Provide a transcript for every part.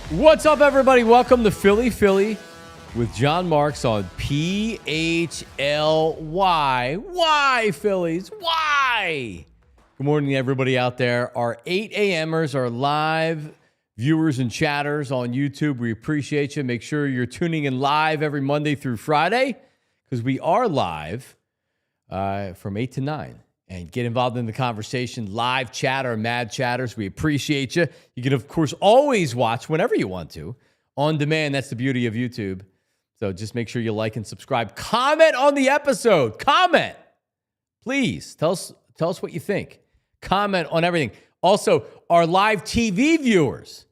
What's up, everybody? Welcome to Philly with John Marks on PHLY. Why, Phillies? Why? Good morning, everybody out there. Our 8 a.m.ers, our live viewers and chatters on YouTube, we appreciate you. Make sure you're tuning in live every Monday through Friday because we are live from 8 to 9. And get involved in the conversation, live chatter, mad chatters. We appreciate you. You can, of course, always watch whenever you want to on demand. That's the beauty of YouTube. So just make sure you like and subscribe. Comment on the episode. Comment. Please. Tell us what you think. Comment on everything. Also, our live TV viewers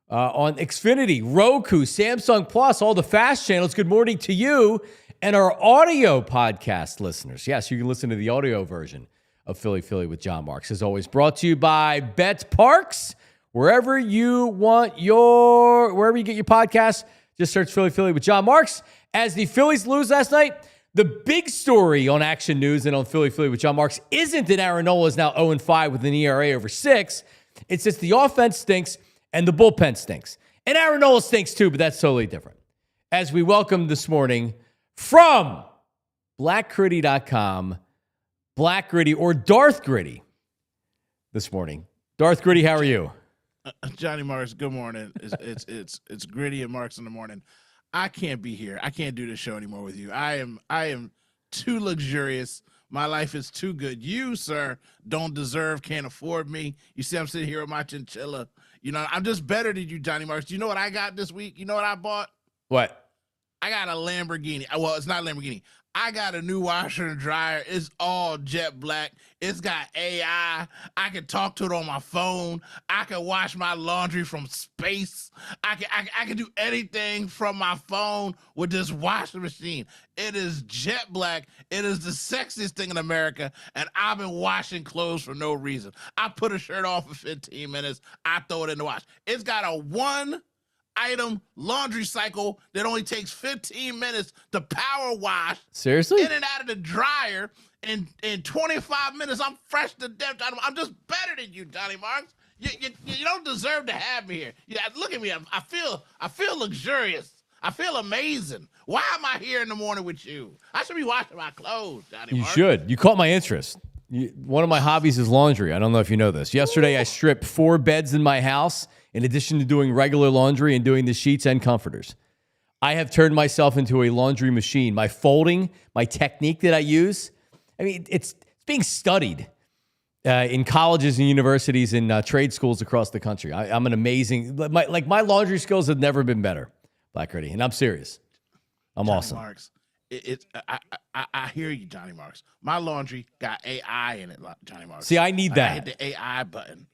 on Xfinity, Roku, Samsung Plus, all the fast channels. Good morning to you. And our audio podcast listeners. Yes, you can listen to the audio version of Philly with John Marks. As always, brought to you by BetParx. Wherever you get your podcasts, just search Philly with John Marks. As the Phillies lose last night, the big story on Action News and on Philly with John Marks isn't that Aaron Nola is now 0-5 with an ERA over 6. It's just the offense stinks and the bullpen stinks. And Aaron Nola stinks too, but that's totally different. As we welcome this morning from blackgritty.com, Black Gritty or Darth Gritty this morning. Darth Gritty, how are you? Johnny Marks, good morning. It's Gritty and Marks in the morning. I can't be here. I can't do this show anymore with you. I am too luxurious. My life is too good. You, sir, don't deserve, can't afford me. You see, I'm sitting here with my chinchilla. You know, I'm just better than you, Johnny Marks. Do you know what I got this week? You know what I bought? What? I got a Lamborghini. Well, it's not a Lamborghini. I got a new washer and dryer. It's all jet black. It's got AI. I can talk to it on my phone. I can wash my laundry from space. I can do anything from my phone with this washing machine. It is jet black. It is the sexiest thing in America, and I've been washing clothes for no reason. I put a shirt on for 15 minutes. I throw it in the wash. It's got a one-item laundry cycle that only takes 15 minutes to power wash. Seriously? In and out of the dryer. In 25 minutes, I'm fresh to death. I'm just better than you, Johnny Marks. You don't deserve to have me here. Yeah, look at me. I feel luxurious. I feel amazing. Why am I here in the morning with you? I should be washing my clothes, Johnny Marks. You should. You caught my interest. One of my hobbies is laundry. I don't know if you know this. Yesterday, I stripped 4 beds in my house in addition to doing regular laundry and doing the sheets and comforters. I have turned myself into a laundry machine. My folding, my technique that I use, I mean, it's being studied in colleges and universities and trade schools across the country. I'm an amazing, my laundry skills have never been better, Black Gritty, and I'm serious. I'm Johnny awesome. Marks, I hear you, Johnny Marks. My laundry got AI in it, Johnny Marks. See, I need that. I hit the AI button.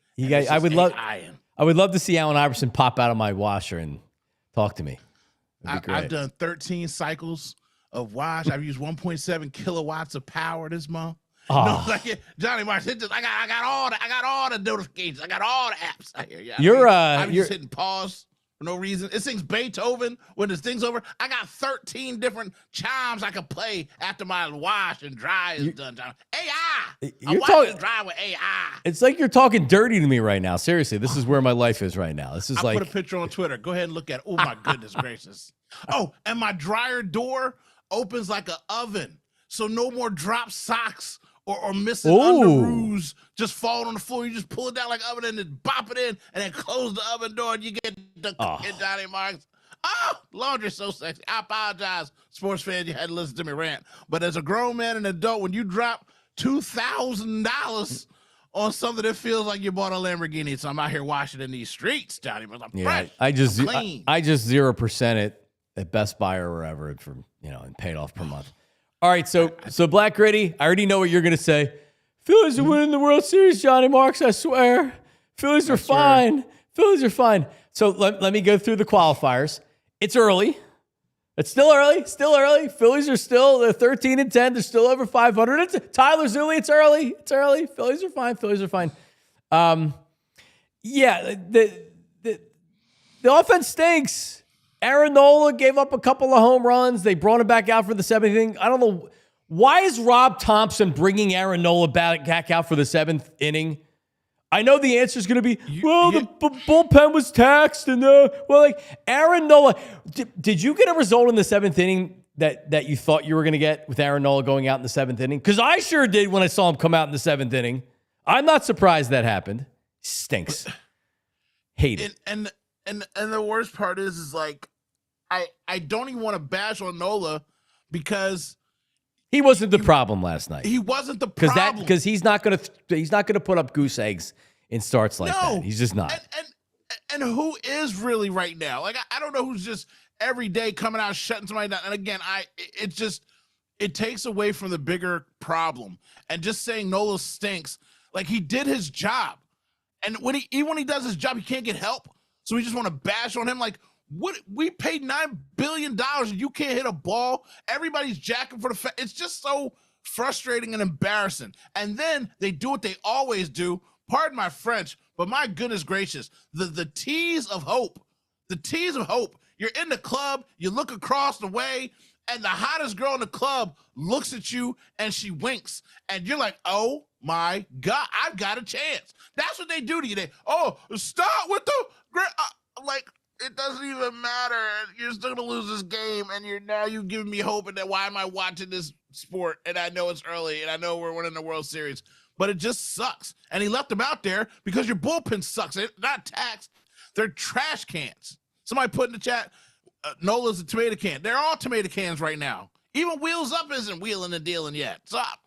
I would love to see Allen Iverson pop out of my washer and talk to me. I've done 13 cycles of wash. I've used 1.7 kilowatts of power this month. Oh. No, like Johnny Marks, I got all the notifications. I got all the apps out here. Yeah, I'm just hitting pause for no reason. It sings Beethoven when this thing's over. I got 13 different chimes I could play after my wash and dry is done. Johnny. AI. I'm washing and dry with AI. It's like you're talking dirty to me right now. Seriously, this is where my life is right now. This is I put a picture on Twitter. Go ahead and look at it. Oh, my goodness gracious. Oh, and my dryer door opens like an oven. So no more drop socks or missing underoos just falling on the floor. You just pull it down like oven and then bop it in and then close the oven door and you get the Johnny Marks. Oh, laundry's so sexy. I apologize, sports fans. You had to listen to me rant. But as a grown man and adult, when you drop $2,000 on something that feels like you bought a Lamborghini, so I'm out here washing in these streets, Johnny Marks. I'm fresh. I just 0% it at Best Buy or wherever and paid off per month. All right, so Black Gritty, I already know what you're going to say. Phillies are winning the World Series, Johnny Marks, I swear. Phillies are fine. Phillies are fine. So let me go through the qualifiers. It's early. It's still early. Phillies are still, they're 13-10. They're still over 500. Tyler Zuli, it's early. Phillies are fine. Yeah, the offense stinks. Aaron Nola gave up a couple of home runs. They brought him back out for the seventh inning. I don't know. Why is Rob Thompson bringing Aaron Nola back out for the seventh inning? I know the answer is going to be, the bullpen was taxed. And, Aaron Nola. Did you get a result in the seventh inning that you thought you were going to get with Aaron Nola going out in the seventh inning? Because I sure did when I saw him come out in the seventh inning. I'm not surprised that happened. Stinks. Hate it. And the worst part is like, I don't even want to bash on Nola because he wasn't the problem last night. He wasn't the problem because he's not gonna put up goose eggs in starts like that. He's just not. And who is really right now? Like I don't know who's just every day coming out shutting somebody down. And again, it takes away from the bigger problem. And just saying Nola stinks, like he did his job. And even when he does his job, he can't get help. So we just want to bash on him. Like, what? We paid $9 billion and you can't hit a ball. Everybody's jacking for the it's just so frustrating and embarrassing. And then they do what they always do. Pardon my French, but my goodness gracious, the tease of hope. The tease of hope. You're in the club, you look across the way, and the hottest girl in the club looks at you and she winks. And you're like, oh my God, I've got a chance. That's what they do to you. Start with the like, it doesn't even matter. You're still gonna lose this game, and you're giving me hope. And then why am I watching this sport? And I know it's early, and I know we're winning the World Series, but it just sucks. And he left them out there because your bullpen sucks. They're not taxed. They're trash cans. Somebody put in the chat, Nola's a tomato can. They're all tomato cans right now. Even Wheels Up isn't wheeling and dealing yet. Stop.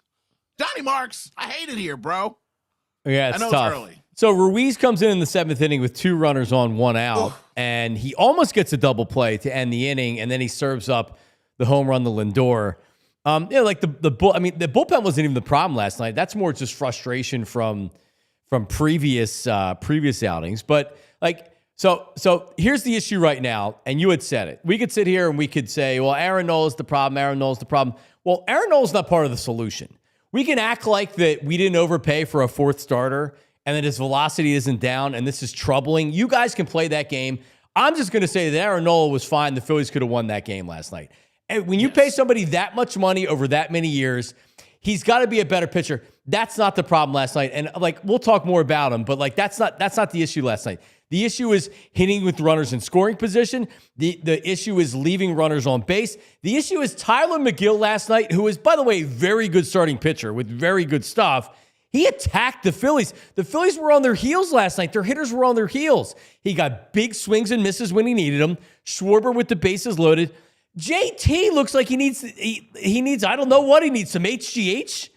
Johnny Marks, I hate it here, bro. Yeah, it's I know tough. It's early. So Ruiz comes in the seventh inning with 2 runners on, 1 out, and he almost gets a double play to end the inning, and then he serves up the home run to Lindor. Like the bullpen wasn't even the problem last night. That's more just frustration from previous outings. But so here's the issue right now, and you had said it. We could sit here and we could say, well, Aaron Nola's the problem. Well, Aaron Nola's not part of the solution. We can act like that we didn't overpay for a 4th starter and that his velocity isn't down and this is troubling. You guys can play that game. I'm just going to say that Aaron Nola was fine. The Phillies could have won that game last night. And when you pay somebody that much money over that many years, he's got to be a better pitcher. That's not the problem last night. And we'll talk more about him, but that's not the issue last night. The issue is hitting with runners in scoring position. The issue is leaving runners on base. The issue is Tylor Megill last night, who is, by the way, a very good starting pitcher with very good stuff. He attacked the Phillies. The Phillies were on their heels last night. Their hitters were on their heels. He got big swings and misses when he needed them. Schwarber with the bases loaded. JT looks like he needs, I don't know what he needs, some HGH?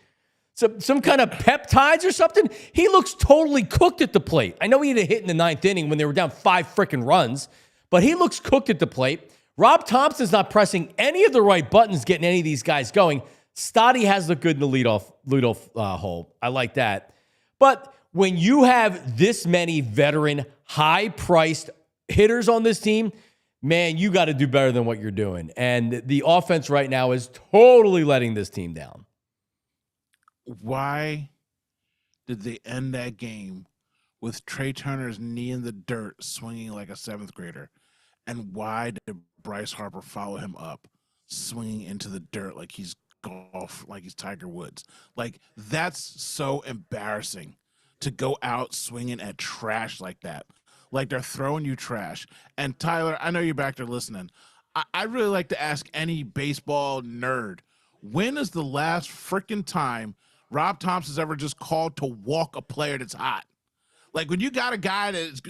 Some kind of peptides or something. He looks totally cooked at the plate. I know he had a hit in the 9th inning when they were down 5 freaking runs, but he looks cooked at the plate. Rob Thompson's not pressing any of the right buttons, getting any of these guys going. Stotty has looked good in the leadoff hole. I like that. But when you have this many veteran, high-priced hitters on this team, man, you got to do better than what you're doing. And the offense right now is totally letting this team down. Why did they end that game with Trea Turner's knee in the dirt swinging like a 7th grader? And why did Bryce Harper follow him up swinging into the dirt like he's golf, like he's Tiger Woods? Like, that's so embarrassing to go out swinging at trash like that. Like they're throwing you trash. And Tyler, I know you're back there listening. I really like to ask any baseball nerd, when is the last freaking time Rob Thompson's ever just called to walk a player that's hot? Like when you got a guy that's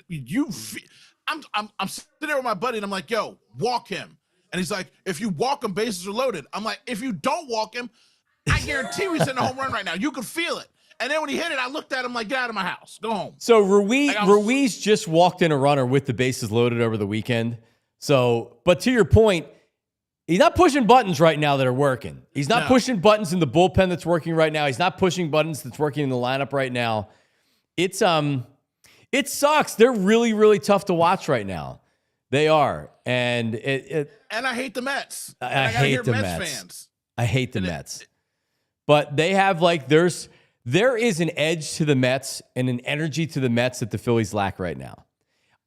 I'm sitting there with my buddy and I'm like, yo, walk him. And he's like, if you walk him, bases are loaded. I'm like, if you don't walk him, I guarantee he's hitting a home run right now. You could feel it. And then when he hit it, I looked at him like, get out of my house. Go home. So Ruiz just walked in a runner with the bases loaded over the weekend. So, but to your point, He's not pushing buttons right now that are working. He's not pushing buttons in the bullpen that's working right now. He's not pushing buttons that's working in the lineup right now. It sucks. They're really, really tough to watch right now. They are. And and I hate the Mets. I hate the Mets. Fans. I hate the Mets. But they have there is an edge to the Mets and an energy to the Mets that the Phillies lack right now.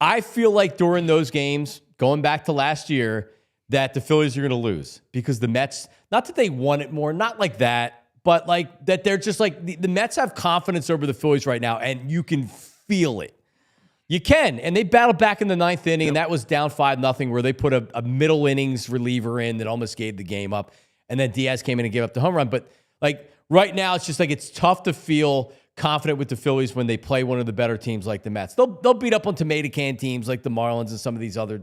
I feel like during those games, going back to last year, that the Phillies are going to lose because the Mets, not that they want it more, not like that, but like that they're just like, the Mets have confidence over the Phillies right now, and you can feel it. You can. And they battled back in the ninth inning, and that was down 5-0, where they put a middle innings reliever in that almost gave the game up. And then Diaz came in and gave up the home run. But like right now, it's just like it's tough to feel confident with the Phillies when they play one of the better teams like the Mets. They'll beat up on tomato can teams like the Marlins and some of these other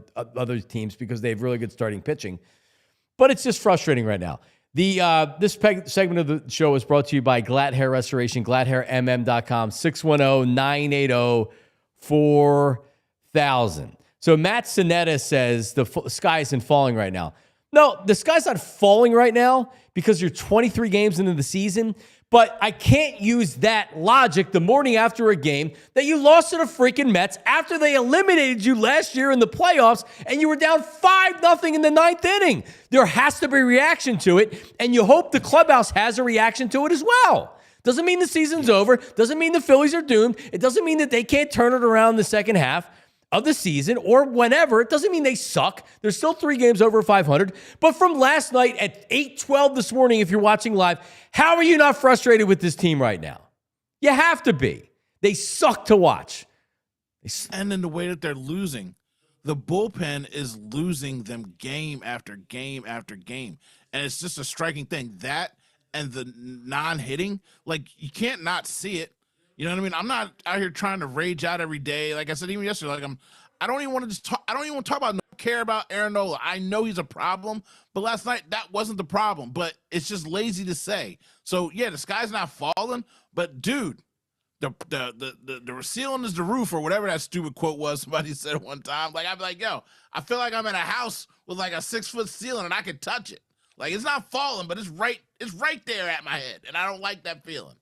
teams because they have really good starting pitching. But it's just frustrating right now. This segment of the show is brought to you by GLAT Hair Restoration, GLATHairMM.com, 610-980-4000. So Matt Sinetta says the sky isn't falling right now. No, the sky's not falling right now because you're 23 games into the season. But I can't use that logic the morning after a game that you lost to the freaking Mets after they eliminated you last year in the playoffs and you were down 5-0 in the ninth inning. There has to be a reaction to it, and you hope the clubhouse has a reaction to it as well. Doesn't mean the season's over. Doesn't mean the Phillies are doomed. It doesn't mean that they can't turn it around in the second half of the season or whenever. It doesn't mean they suck. There's still 3 games over 500. But from last night at 8:12 this morning, if you're watching live, how are you not frustrated with this team right now? You have to be. They suck to watch. And in the way that they're losing, the bullpen is losing them game after game after game. And it's just a striking thing. That and the non-hitting, like, you can't not see it. You know what I mean? I'm not out here trying to rage out every day. Like I said, even yesterday, like I don't even want to just talk. I don't even want to talk about, care about Aaron Nola. I know he's a problem, but last night that wasn't the problem. But it's just lazy to say. So yeah, the sky's not falling. But dude, the ceiling is the roof, or whatever that stupid quote was somebody said one time. Like, I'd be like, yo, I feel like I'm in a house with like a 6-foot ceiling and I can touch it. Like, it's not falling, but it's right there at my head, and I don't like that feeling.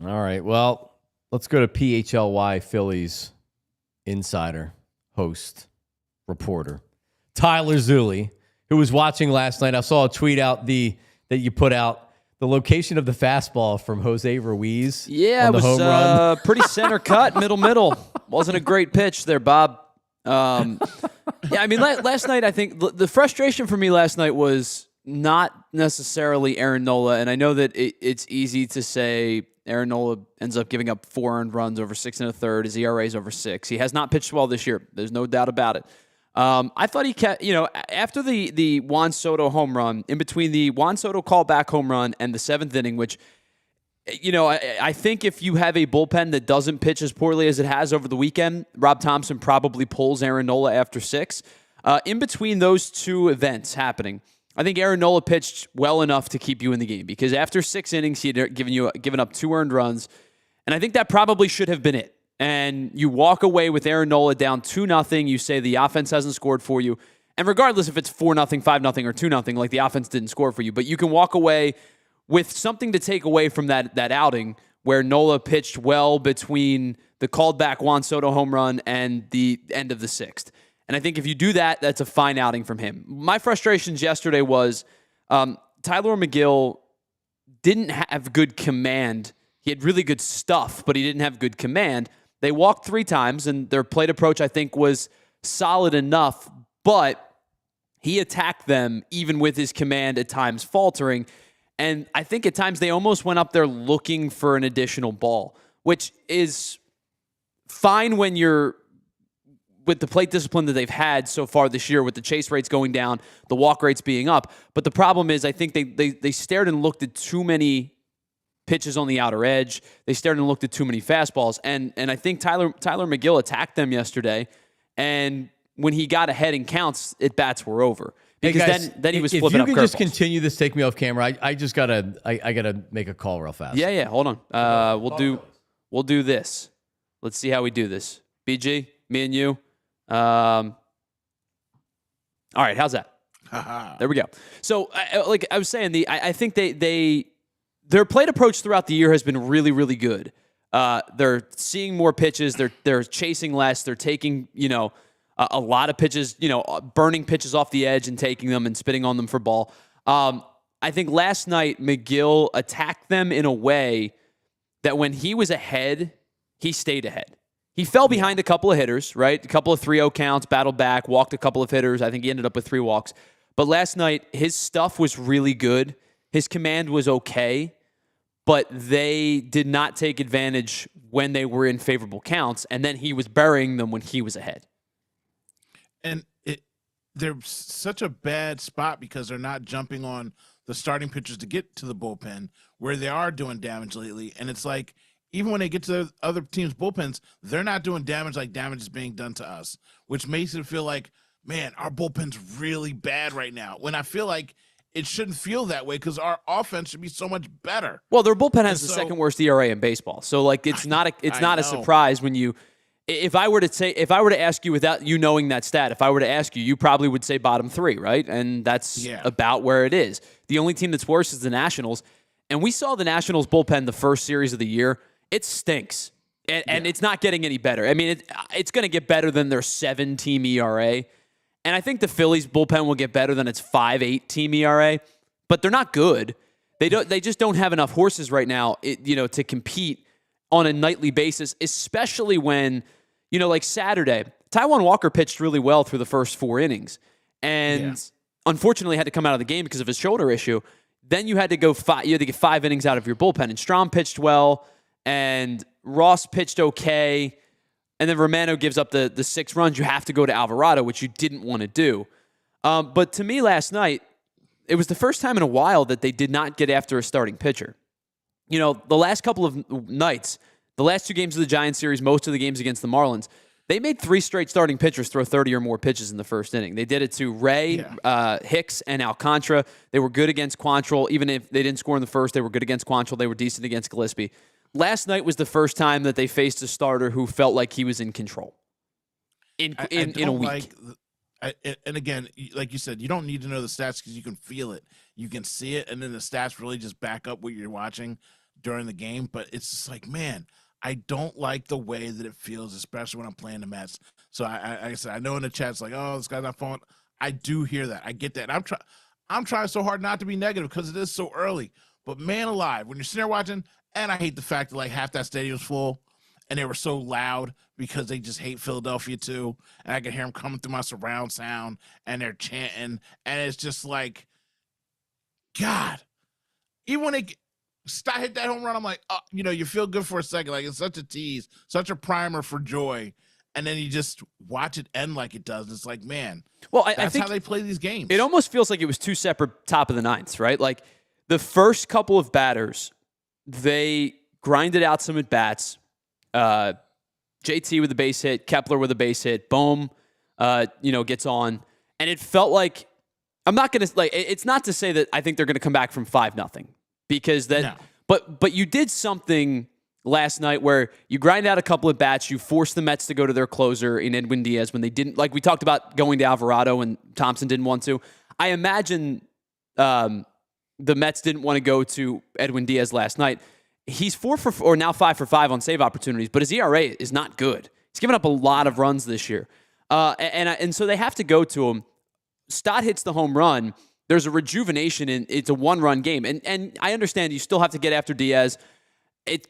All right, well. Let's go to PHLY Phillies insider, host, reporter, Tyler Zulli, who was watching last night. I saw a tweet out that you put out, the location of the fastball from Jose Ruiz. Yeah, on the it was home run. Pretty center cut, middle. Wasn't a great pitch there, Bob. Yeah, I mean, last night, I think the frustration for me last night was not necessarily Aaron Nola, and I know that it's easy to say Aaron Nola ends up giving up 4 earned runs over 6 1/3. His ERA is over 6. He has not pitched well this year. There's no doubt about it. I thought he kept, after the Juan Soto home run, in between the Juan Soto callback home run and the 7th inning, which, I think if you have a bullpen that doesn't pitch as poorly as it has over the weekend, Rob Thompson probably pulls Aaron Nola after 6. In between those two events happening, I think Aaron Nola pitched well enough to keep you in the game, because after 6 innings, he had given up 2 earned runs, and I think that probably should have been it. And you walk away with Aaron Nola down 2-0. You say the offense hasn't scored for you, and regardless if it's 4-0, 5-0, or 2-0, like, the offense didn't score for you, but you can walk away with something to take away from that outing where Nola pitched well between the called back Juan Soto home run and the end of the 6th. And I think if you do that, that's a fine outing from him. My frustrations yesterday was Tylor Megill didn't have good command. He had really good stuff, but he didn't have good command. They walked 3 times, and their plate approach, I think, was solid enough, but he attacked them even with his command at times faltering. And I think at times they almost went up there looking for an additional ball, which is fine when you're with the plate discipline that they've had so far this year, with the chase rates going down, the walk rates being up. But the problem is, I think they stared and looked at too many pitches on the outer edge. They stared and looked at too many fastballs. And I think Tylor Megill attacked them yesterday. And when he got ahead in counts, at-bats were over. Because hey guys, then he was flipping up curveballs. If you can just continue this, take me off camera. I just gotta make a call real fast. Yeah. Hold on. We'll do this. Let's see how we do this. BG, me and you. All right, how's that? There we go. So, like I was saying, I think their plate approach throughout the year has been really, really good. They're seeing more pitches. They're chasing less. They're taking, a lot of pitches, burning pitches off the edge and taking them and spitting on them for ball. I think last night Megill attacked them in a way that when he was ahead, he stayed ahead. He fell behind a couple of hitters, right? A couple of 3-0 counts, battled back, walked a couple of hitters. I think he ended up with 3 walks. But last night, his stuff was really good. His command was okay, but they did not take advantage when they were in favorable counts, and then he was burying them when he was ahead. And they're such a bad spot because they're not jumping on the starting pitchers to get to the bullpen where they are doing damage lately. And it's like, even when they get to the other teams' bullpens, they're not doing damage like damage is being done to us, which makes it feel like, man, our bullpen's really bad right now. When I feel like it shouldn't feel that way because our offense should be so much better. Well, their bullpen has the second worst ERA in baseball. So, like, it's not a surprise when you. If I were to ask you without you knowing that stat, if I were to ask you, you probably would say bottom 3, right? And that's about where it is. The only team that's worse is the Nationals. And we saw the Nationals bullpen the first series of the year. It stinks, and it's not getting any better. I mean, it's going to get better than their 7-team ERA, and I think the Phillies bullpen will get better than its 5-8-team ERA. But they're not good. They just don't have enough horses right now, to compete on a nightly basis, especially when, like Saturday, Taijuan Walker pitched really well through the first 4 innings, and unfortunately had to come out of the game because of his shoulder issue. Then you had to go 5. You had to get 5 innings out of your bullpen, and Strom pitched well. And Ross pitched okay, and then Romano gives up the 6 runs. You have to go to Alvarado, which you didn't want to do. But to me last night, it was the first time in a while that they did not get after a starting pitcher. The last couple of nights, the last 2 games of the Giants series, most of the games against the Marlins, they made 3 straight starting pitchers throw 30 or more pitches in the first inning. They did it to Ray, Hicks, and Alcantara. They were good against Quantrill. Even if they didn't score in the first, they were good against Quantrill. They were decent against Gillespie. Last night was the first time that they faced a starter who felt like he was in control in a week. And again, like you said, you don't need to know the stats because you can feel it. You can see it, and then the stats really just back up what you're watching during the game. But it's just like, man, I don't like the way that it feels, especially when I'm playing the Mets. So I said, I know in the chat, it's like, oh, this guy's not falling. I do hear that. I get that. And I'm trying so hard not to be negative because it is so early. But man alive, when you're sitting there watching, and I hate the fact that like half that stadium's full and they were so loud because they just hate Philadelphia too. And I can hear them coming through my surround sound and they're chanting. And it's just like, God, even when Stott hit that home run, I'm like, you feel good for a second. Like it's such a tease, such a primer for joy. And then you just watch it end like it does. It's like, man, I think how they play these games. It almost feels like it was 2 separate top of the 9th, right? Like the first couple of batters, they grinded out some at-bats. JT with a base hit, Kepler with a base hit, Bohm, gets on. And it felt like, I'm not going to, like, it's not to say that I think they're going to come back from 5-0 because then, but you did something last night where you grind out a couple of bats, you forced the Mets to go to their closer in Edwin Diaz when they didn't, like we talked about going to Alvarado and Thompson didn't want to. I imagine, the Mets didn't want to go to Edwin Diaz last night. He's 4 for 4, or now 5 for 5 on save opportunities, but his ERA is not good. He's given up a lot of runs this year. And so they have to go to him. Stott hits the home run. There's a rejuvenation, and it's a 1-run game. And I understand you still have to get after Diaz,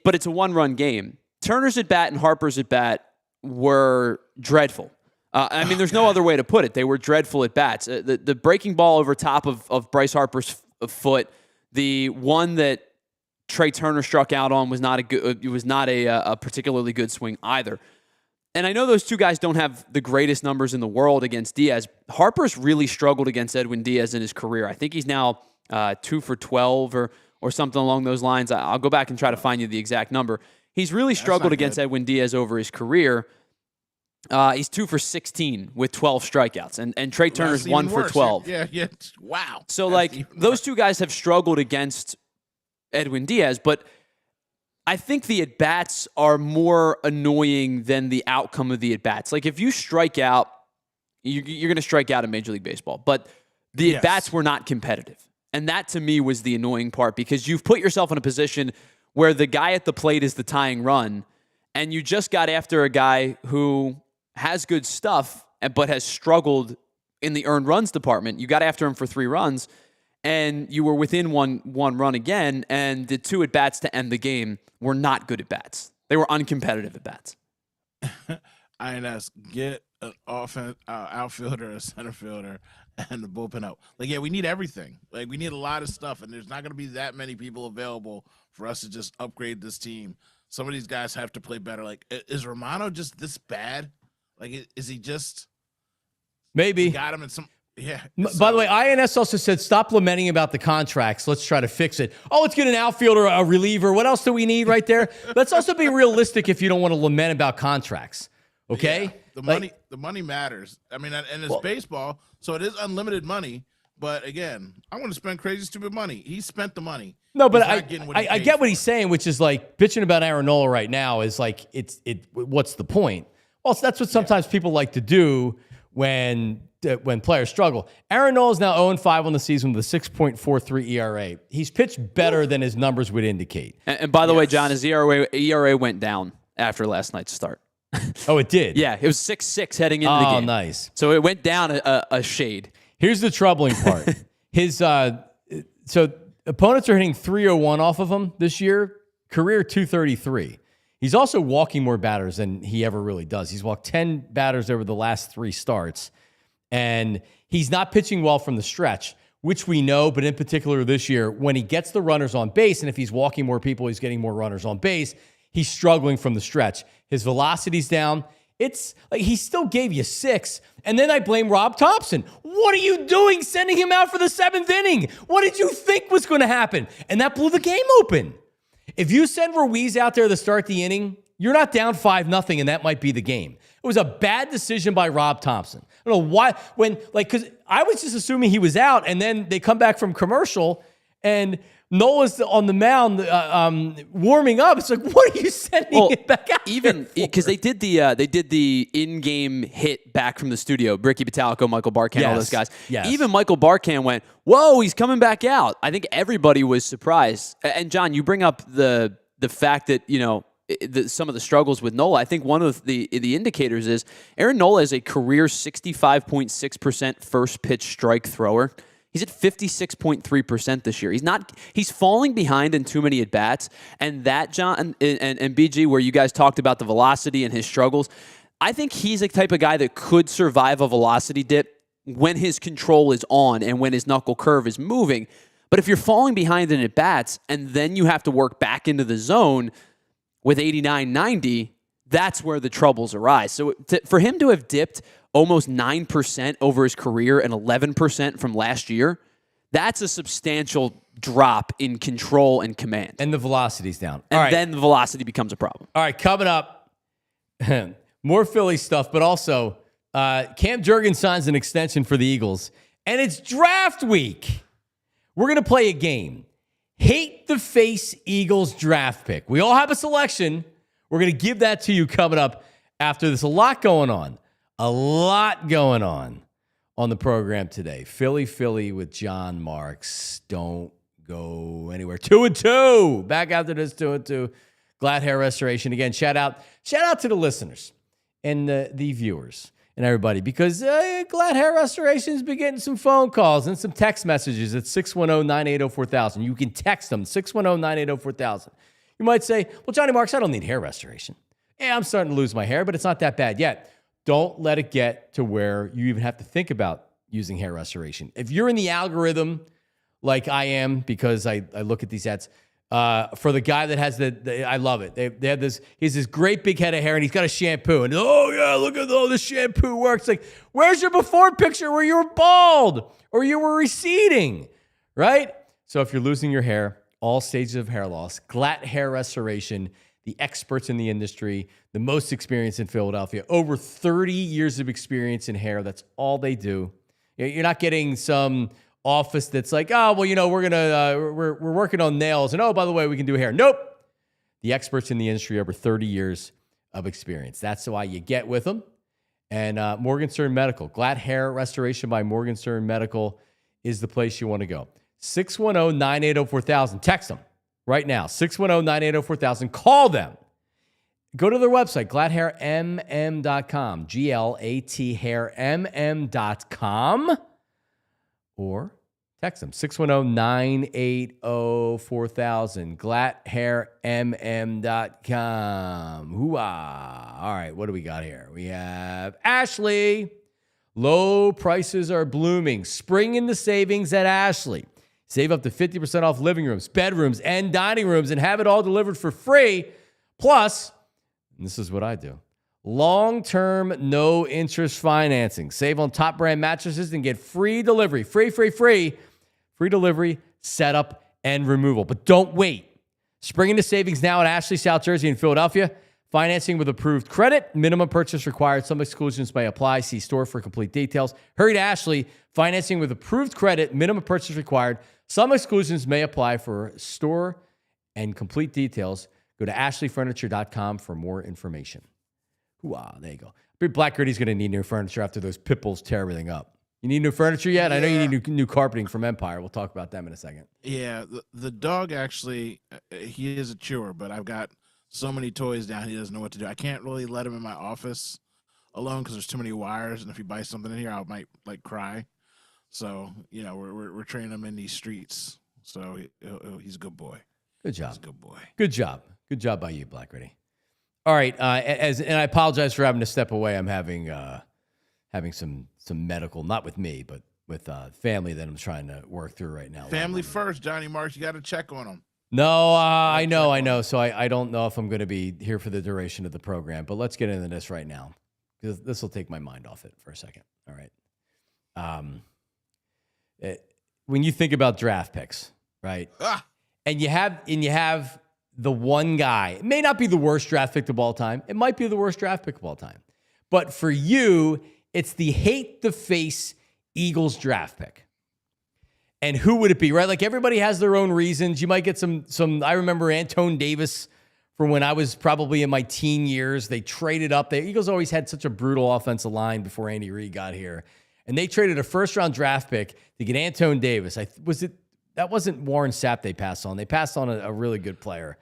but it's a 1-run game. Turner's at bat and Harper's at bat were dreadful. There's no other way to put it. They were dreadful at bats. The breaking ball over top of Bryce Harper's foot, the one that Trea Turner struck out on was not a particularly good swing either. And I know those 2 guys don't have the greatest numbers in the world against Diaz. Harper's really struggled against Edwin Diaz in his career. I think he's now 2 for 12 or something along those lines. I'll go back and try to find you the exact number. He's really struggled against Edwin Diaz over his career. He's 2 for 16 with 12 strikeouts, and Trea Turner's 1 for 12. Yeah. Wow. So those 2 guys have struggled against Edwin Diaz, but I think the at-bats are more annoying than the outcome of the at-bats. Like if you strike out, you're going to strike out in Major League Baseball, but the at-bats were not competitive. And that, to me, was the annoying part, because you've put yourself in a position where the guy at the plate is the tying run, and you just got after a guy who has good stuff but has struggled in the earned runs department. You got after him for 3 runs, and you were within one run again, and the 2 at-bats to end the game were not good at-bats. They were uncompetitive at-bats. INS, get an outfielder, a center fielder, and the bullpen out. Like, yeah, we need everything. Like, we need a lot of stuff, and there's not going to be that many people available for us to just upgrade this team. Some of these guys have to play better. Like, is Romano just this bad? Like, is he just... Maybe. Got him in some... Yeah. By the way, INS also said, stop lamenting about the contracts. Let's try to fix it. Oh, let's get an outfielder, a reliever. What else do we need right there? Let's also be realistic if you don't want to lament about contracts. Okay? Yeah, the money matters. I mean, and it's baseball, so it is unlimited money. But again, I want to spend crazy, stupid money. He spent the money. No, but I get what he's saying, which is like bitching about Aaron Nola right now is like, what's the point? Well, that's what sometimes people like to do when players struggle. Aaron Nola is now 0-5 on the season with a 6.43 ERA. He's pitched better than his numbers would indicate. And by the way, John, his ERA went down after last night's start. Oh, it did? Yeah, it was 6.6 heading into the game. Oh, nice. So it went down a shade. Here's the troubling part. So opponents are hitting 301 off of him this year, career 233. He's also walking more batters than he ever really does. He's walked 10 batters over the last 3 starts, and he's not pitching well from the stretch, which we know, but in particular this year, when he gets the runners on base, and if he's walking more people, he's getting more runners on base, he's struggling from the stretch. His velocity's down. It's like he still gave you 6. And then I blame Rob Thompson. What are you doing sending him out for the 7th inning? What did you think was going to happen? And that blew the game open. If you send Ruiz out there to start the inning, you're not down 5-0, and that might be the game. It was a bad decision by Rob Thompson. I don't know why, because I was just assuming he was out, and then they come back from commercial, and Nola's on the mound warming up. It's like, what are you sending it back out? Even because they did the in-game hit back from the studio. Ricky Batalico, Michael Barkan, all those guys. Yes. Even Michael Barkan went, "Whoa, he's coming back out." I think everybody was surprised. And John, you bring up the fact that some of the struggles with Nola. I think one of the indicators is Aaron Nola is a career 65.6% first pitch strike thrower. He's at 56.3% this year. He's falling behind in too many at-bats. And that, John, and BG, where you guys talked about the velocity and his struggles, I think he's the type of guy that could survive a velocity dip when his control is on and when his knuckle curve is moving. But if you're falling behind in at-bats and then you have to work back into the zone with 89, 90, that's where the troubles arise. So for him to have dipped almost 9% over his career and 11% from last year, that's a substantial drop in control and command. And the velocity's down. And then the velocity becomes a problem. All right, coming up, more Philly stuff, but also Cam Jurgens signs an extension for the Eagles, and it's draft week. We're going to play a game. Hate the face Eagles draft pick. We all have a selection. We're going to give that to you coming up after this. A lot going on the program today. Philly with John Marks. Don't go anywhere. 2-2. Back after this 2-2. Glad Hair Restoration. Again, shout out to the listeners and the viewers and everybody, because Glad Hair Restoration has been getting some phone calls and some text messages at 610-980-4000. You can text them, 610-980-4000. You might say, well, Johnny Marks, I don't need hair restoration. Yeah, I'm starting to lose my hair, but it's not that bad yet. Don't let it get to where you even have to think about using hair restoration. If you're in the algorithm like I am, because I look at these ads, for the guy that has I love it. They have this, he has this great big head of hair and he's got a shampoo. And oh yeah, look at all this shampoo works. Like, where's your before picture where you were bald or you were receding, right? So if you're losing your hair, all stages of hair loss, GLAT Hair Restoration, the experts in the industry, the most experience in Philadelphia, over 30 years of experience in hair. That's all they do. You're not getting some office that's like, oh, well, we're working on nails, and oh, by the way, we can do hair. Nope. The experts in the industry, over 30 years of experience. That's why you get with them. And Morgenstern Medical, GLAT Hair Restoration by Morgenstern Medical is the place you want to go. 610-980-4000. Text them right now. 610-980-4000. Call them. Go to their website, glathairmm.com. GLAT hair MM.com. Or text them, 610-980-4000. glathairmm.com. Hoo-ah. All right, what do we got here? We have Ashley. Low prices are blooming. Spring into savings at Ashley. Save up to 50% off living rooms, bedrooms, and dining rooms and have it all delivered for free. Plus, and this is what I do, long-term, no-interest financing. Save on top brand mattresses and get free delivery. Free delivery, setup, and removal. But don't wait. Spring into savings now at Ashley, South Jersey, and Philadelphia. Financing with approved credit. Minimum purchase required. Some exclusions may apply. See store for complete details. Hurry to Ashley. Financing with approved credit. Minimum purchase required. Some exclusions may apply. For store and complete details, go to ashleyfurniture.com for more information. Hoo-ah, there you go. Big Black Gritty's going to need new furniture after those pit bulls tear everything up. You need new furniture yet? Yeah. I know you need new carpeting from Empire. We'll talk about them in a second. Yeah, the dog actually, he is a chewer, but I've got so many toys down, he doesn't know what to do. I can't really let him in my office alone because there's too many wires, and if he buys something in here, I might like cry. So we're training him in these streets. So he's a good boy. Good job. He's a good boy. Good job. Good job by you, Black Gritty. All right, and I apologize for having to step away. I'm having some medical, not with me, but with family that I'm trying to work through right now. Family first, Johnny Marks. You got to check on them. No, I know. So I don't know if I'm going to be here for the duration of the program, but let's get into this right now because this will take my mind off it for a second. All right. When you think about draft picks, right? And you have the one guy. It may not be the worst draft pick of all time. It might be the worst draft pick of all time. But for you, it's the hate the face Eagles draft pick. And who would it be, right? Like everybody has their own reasons. You might get some. I remember Antone Davis from when I was probably in my teen years. They traded up. The Eagles always had such a brutal offensive line before Andy Reid got here. And they traded a first-round draft pick to get Antone Davis. That wasn't Warren Sapp they passed on. They passed on a really good player.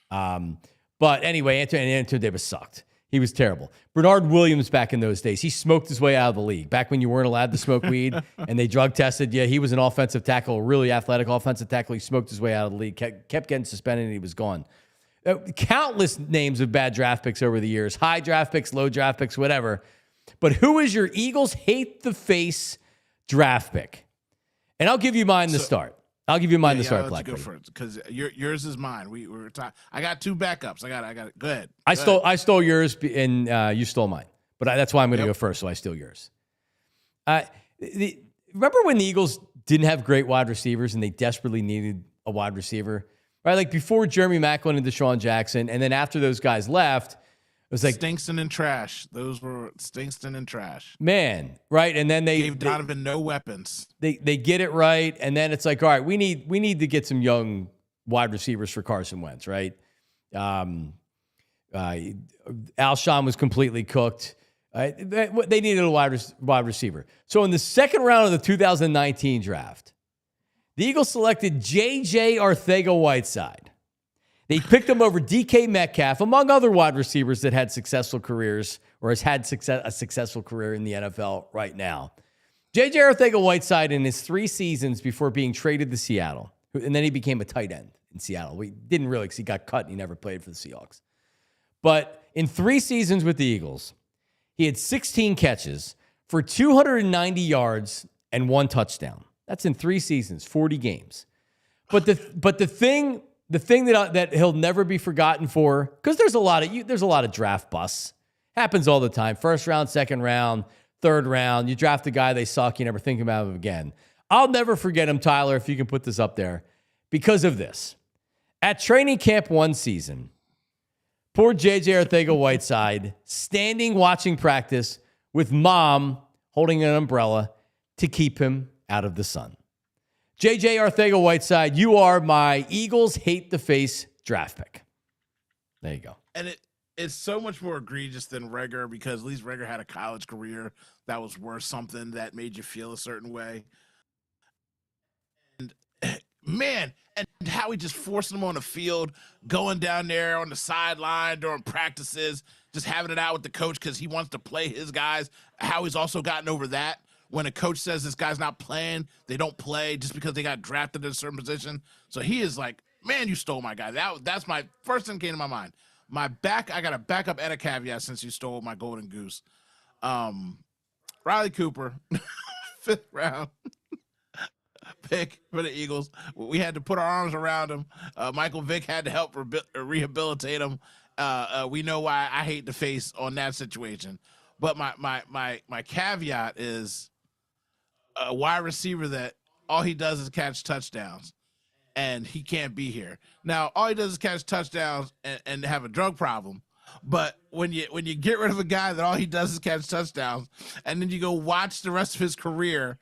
But anyway, Antone Davis sucked. He was terrible. Bernard Williams back in those days, he smoked his way out of the league. Back when you weren't allowed to smoke weed and they drug tested, he was an offensive tackle, a really athletic offensive tackle. He smoked his way out of the league, kept getting suspended, and he was gone. Countless names of bad draft picks over the years, high draft picks, low draft picks, whatever. But who is your Eagles hate the face draft pick? And I'll give you mine to start. I'll give you mine to start, Black. Go for it, because yours is mine. We were talking. I got two backups. I got it. Go ahead. I stole yours, and you stole mine. But that's why I'm going to go first. So I steal yours. Remember when the Eagles didn't have great wide receivers and they desperately needed a wide receiver, right? Like before Jeremy Maclin and Deshaun Jackson, and then after those guys left, it was like Stinkston and Trash. Those were Stinkston and Trash. Man, right? And then they gave Donovan no weapons. They get it right, and then it's like, all right, we need to get some young wide receivers for Carson Wentz, right? Alshon was completely cooked. They needed a wide receiver. So in the second round of the 2019 draft, the Eagles selected J.J. Arcega-Whiteside. They picked him over DK Metcalf, among other wide receivers that had successful careers or has had a successful career in the NFL right now. J.J. Arcega-Whiteside in his 3 seasons before being traded to Seattle, and then he became a tight end in Seattle. We didn't really because he got cut and he never played for the Seahawks. But in 3 seasons with the Eagles, he had 16 catches for 290 yards and 1 touchdown. That's in 3 seasons, 40 games. But the thing that he'll never be forgotten for, because there's a lot of draft busts. Happens all the time. First round, second round, third round. You draft a guy, they suck, you never think about him again. I'll never forget him, Tyler, if you can put this up there, because of this. At training camp one season, poor J.J. Arcega-Whiteside standing watching practice with mom holding an umbrella to keep him out of the sun. J.J. Arcega-Whiteside, you are my Eagles hate the face draft pick. There you go. And it's so much more egregious than Reagor, because at least Reagor had a college career that was worth something that made you feel a certain way. man, and how he just forcing them on the field, going down there on the sideline during practices, just having it out with the coach because he wants to play his guys. How he's also gotten over that. When a coach says this guy's not playing, they don't play just because they got drafted in a certain position. So he is like, man, you stole my guy. That's my first thing came to my mind. I got a backup and a caveat since you stole my golden goose. Riley Cooper, 5th round pick for the Eagles. We had to put our arms around him. Michael Vick had to help rehabilitate him. We know why I hate the face on that situation. But my caveat is a wide receiver that all he does is catch touchdowns, and he can't be here. Now, all he does is catch touchdowns and have a drug problem. But when you get rid of a guy that all he does is catch touchdowns, and then you go watch the rest of his career,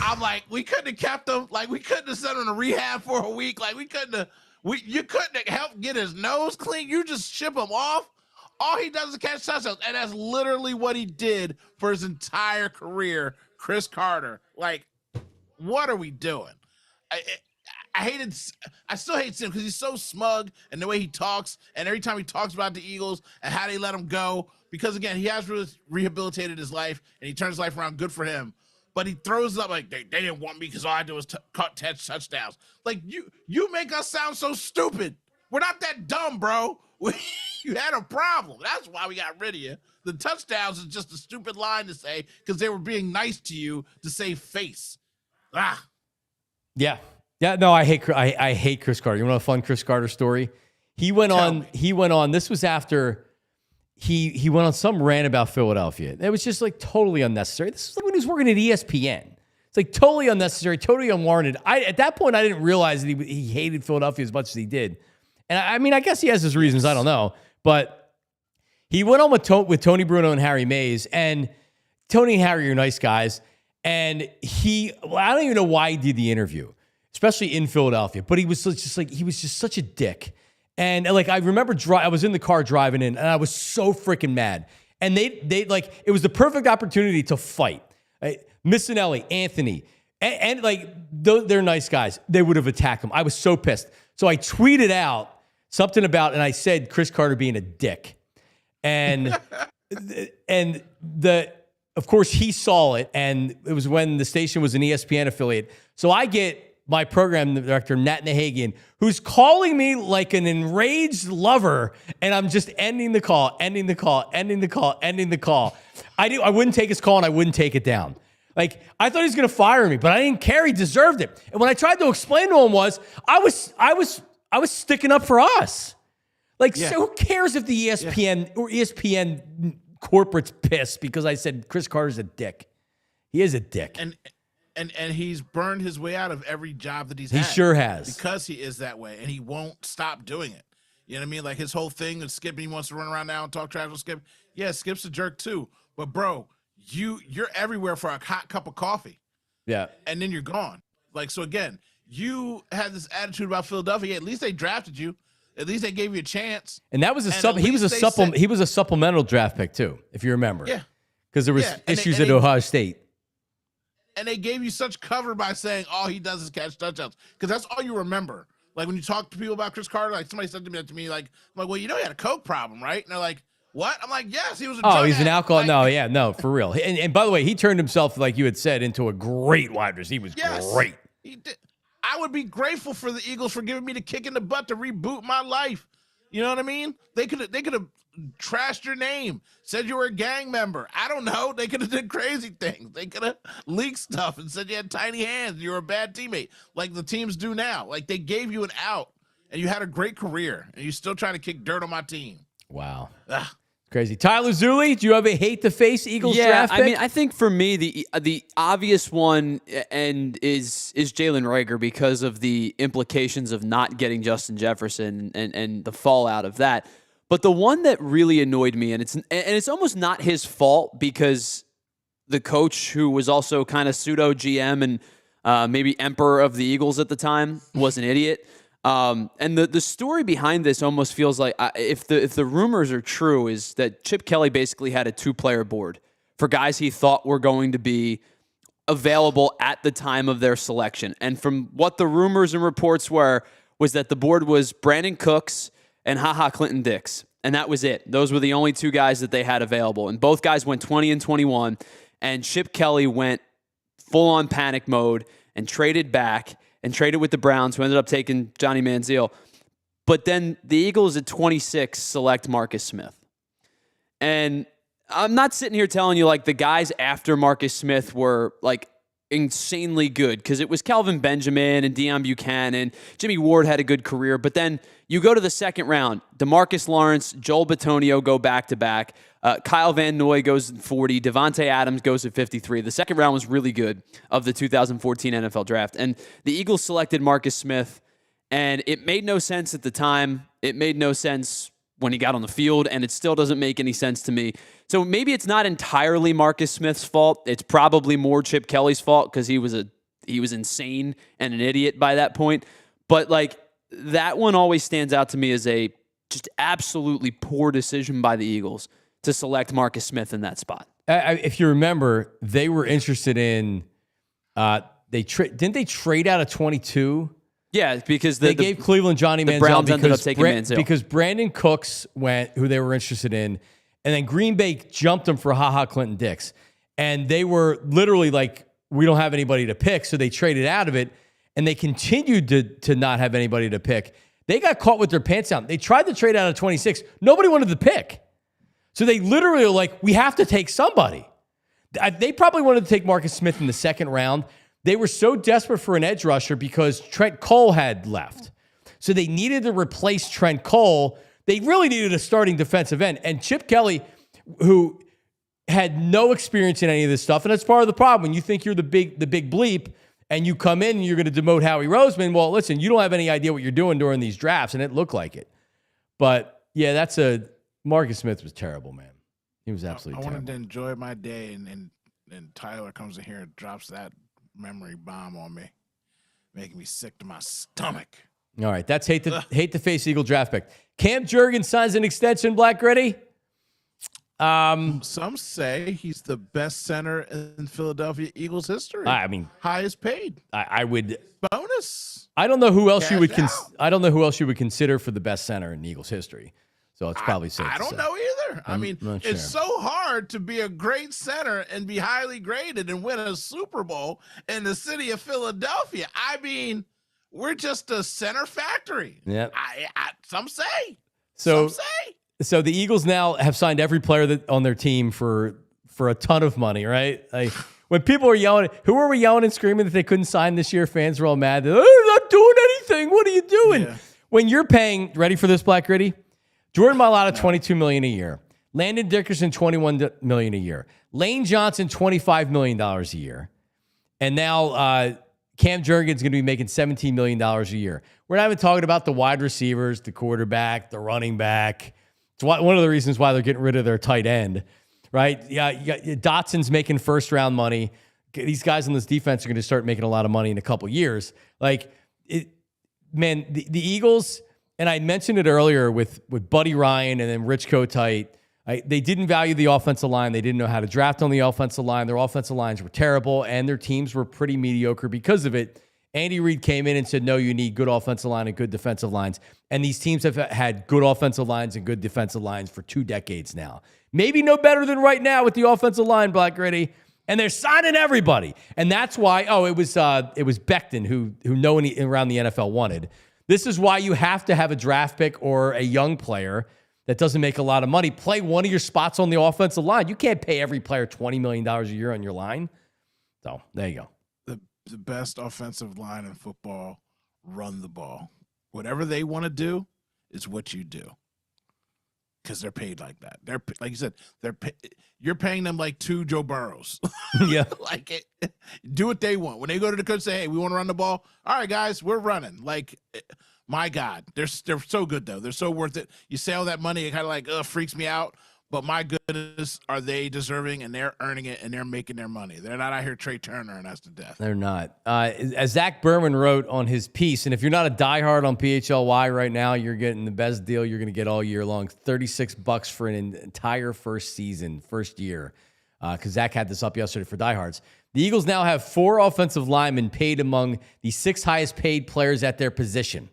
I'm like, we couldn't have kept him. Like, we couldn't have sent him to rehab for a week. Like, you couldn't have helped get his nose clean. You just ship him off. All he does is catch touchdowns, and that's literally what he did for his entire career. Chris Carter, like, what are we doing? I still hate him because he's so smug and the way he talks, and every time he talks about the Eagles and how they let him go, because again, he has really rehabilitated his life and he turns his life around. Good for him. But he throws up like they didn't want me because all I do was catch touchdowns. Like, you make us sound so stupid. We're not that dumb, bro. You had a problem. That's why we got rid of you. The touchdowns is just a stupid line to say because they were being nice to you to save face. Yeah. No, I hate Chris Carter. You want a fun Chris Carter story? He went on. This was after he went on some rant about Philadelphia. It was just like totally unnecessary. This was like when he was working at ESPN. It's like totally unnecessary, totally unwarranted. At that point, I didn't realize that he hated Philadelphia as much as he did. And I mean, I guess he has his reasons. I don't know. But he went on with Tony Bruno and Harry Mays. And Tony and Harry are nice guys. And I don't even know why he did the interview, especially in Philadelphia. But he was just such a dick. And like, I remember I was in the car driving in, and I was so freaking mad. And they like, it was the perfect opportunity to fight. Missinelli, Anthony, and like, they're nice guys. They would have attacked him. I was so pissed. So I tweeted out something about, and I said Chris Carter being a dick. And of course he saw it, and it was when the station was an ESPN affiliate. So I get my program director, Nat Nahagian, who's calling me like an enraged lover, and I'm just ending the call. I wouldn't take his call, and I wouldn't take it down. Like, I thought he was going to fire me, but I didn't care. He deserved it. And what I tried to explain to him was, I was sticking up for us. Like, So who cares if the ESPN or ESPN corporate's pissed because I said Chris Carter's a dick? He is a dick. And he's burned his way out of every job that he's had. He sure has. Because he is that way, and he won't stop doing it. You know what I mean? Like, his whole thing with Skip, he wants to run around now and talk trash with Skip. Yeah, Skip's a jerk too. But, bro, you're everywhere for a hot cup of coffee. Yeah. And then you're gone. Like, so again, you had this attitude about Philadelphia. At least they drafted you. At least they gave you a chance. And that was he was a supplemental draft pick too, if you remember. Yeah. Because there was issues at Ohio State. And they gave you such cover by saying all he does is catch touchdowns. Because that's all you remember. Like, when you talk to people about Chris Carter, like, somebody said to me, like, well, you know he had a coke problem, right? And they're like, what? I'm like, yes, he was a drug he's an alcohol. Like, no, for real. And by the way, he turned himself, like you had said, into a great wide receiver. He was great. He did. I would be grateful for the Eagles for giving me the kick in the butt to reboot my life. You know what I mean? They could have trashed your name, said you were a gang member. I don't know. They could have did crazy things. They could have leaked stuff and said you had tiny hands and you were a bad teammate, like the teams do now. Like, they gave you an out, and you had a great career, and you're still trying to kick dirt on my team. Wow. Crazy. Tyler Zuli, do you have a hate to face Eagles draft pick? I mean, I think for me the obvious one is Jalen Reagor because of the implications of not getting Justin Jefferson and the fallout of that. But the one that really annoyed me, and it's almost not his fault because the coach, who was also kind of pseudo GM and maybe emperor of the Eagles at the time, was an idiot. And the story behind this almost feels like, if the rumors are true, is that Chip Kelly basically had a 2-player board for guys he thought were going to be available at the time of their selection. And from what the rumors and reports was that the board was Brandon Cooks and Clinton Dix. And that was it. Those were the only two guys that they had available. And both guys went 20 and 21. And Chip Kelly went full-on panic mode and traded back and traded with the Browns, who ended up taking Johnny Manziel. But then the Eagles at 26 select Marcus Smith. And I'm not sitting here telling you like the guys after Marcus Smith were like insanely good, because it was Kelvin Benjamin and Deion Buchanan. Jimmy Ward had a good career. But then you go to the second round. DeMarcus Lawrence, Joel Bitonio go back-to-back. Kyle Van Noy goes at 40. Devontae Adams goes at 53. The second round was really good of the 2014 NFL draft. And the Eagles selected Marcus Smith, and it made no sense at the time. It made no sense when he got on the field, and it still doesn't make any sense to me. So maybe it's not entirely Marcus Smith's fault. It's probably more Chip Kelly's fault, because he was insane and an idiot by that point. But like, that one always stands out to me as a just absolutely poor decision by the Eagles to select Marcus Smith in that spot. If you remember, they were interested in didn't they trade out of 22? Yeah, because they gave Cleveland Johnny Manziel. Browns ended up taking Manziel because Brandon Cooks went, who they were interested in, and then Green Bay jumped him for Clinton Dix, and they were literally like, we don't have anybody to pick, so they traded out of it, and they continued to not have anybody to pick. They got caught with their pants down. They tried to trade out of 26. Nobody wanted to pick, so they literally were like, we have to take somebody. They probably wanted to take Marcus Smith in the second round. They were so desperate for an edge rusher because Trent Cole had left. So they needed to replace Trent Cole. They really needed a starting defensive end. And Chip Kelly, who had no experience in any of this stuff, and that's part of the problem. When you think you're the big bleep and you come in and you're going to demote Howie Roseman, well, listen, you don't have any idea what you're doing during these drafts, and it looked like it. But, yeah, Marcus Smith was terrible, man. He was absolutely terrible. I wanted to enjoy my day, and Tylor comes in here and drops that memory bomb on me, making me sick to my stomach. All right, that's hate to face Eagle draft pick. Cam Jurgens signs an extension, Black Gritty. Some say he's the best center in Philadelphia Eagles history. I mean, highest paid. I would bonus. I don't know who else you would I don't know who else you would consider for the best center in Eagles history. So it's probably safe. I don't know either. I mean, it's so hard to be a great center and be highly graded and win a Super Bowl in the city of Philadelphia. I mean, we're just a center factory. Yeah. Some say. So the Eagles now have signed every player on their team for a ton of money, right? Like, when people are yelling, who were we yelling and screaming that they couldn't sign this year? Fans were all mad. They're not doing anything. What are you doing? Yeah. When you're paying, ready for this, Black Gritty? Jordan Mailata, $22 million a year. Landon Dickerson, $21 million a year. Lane Johnson, $25 million a year. And now Cam Jurgens is going to be making $17 million a year. We're not even talking about the wide receivers, the quarterback, the running back. It's one of the reasons why they're getting rid of their tight end, right? Yeah, Dotson's making first-round money. These guys on this defense are going to start making a lot of money in a couple years. Like, the Eagles... And I mentioned it earlier with Buddy Ryan and then Rich Kotite. They didn't value the offensive line. They didn't know how to draft on the offensive line. Their offensive lines were terrible, and their teams were pretty mediocre because of it. Andy Reid came in and said, no, you need good offensive line and good defensive lines. And these teams have had good offensive lines and good defensive lines for 2 decades now. Maybe no better than right now with the offensive line, Black Gritty. And they're signing everybody. And that's why, it was Becton who no one around the NFL wanted. This is why you have to have a draft pick or a young player that doesn't make a lot of money play one of your spots on the offensive line. You can't pay every player $20 million a year on your line. So there you go. The best offensive line in football, run the ball. Whatever they want to do is what you do, because they're paid like that. They're, like you said, you're paying them like 2 Joe Burrows. Yeah. Do what they want. When they go to the coach and say, hey, we want to run the ball. All right, guys, we're running. Like, my God, they're so good, though. They're so worth it. You say all that money, it kind of like freaks me out. But my goodness, are they deserving, and they're earning it, and they're making their money. They're not out here Trey Turner and us to death. They're not. As Zach Berman wrote on his piece, and if you're not a diehard on PHLY right now, you're getting the best deal you're going to get all year long. $36 for an entire first year. because Zach had this up yesterday for diehards. The Eagles now have 4 offensive linemen paid among the 6 highest paid players at their position,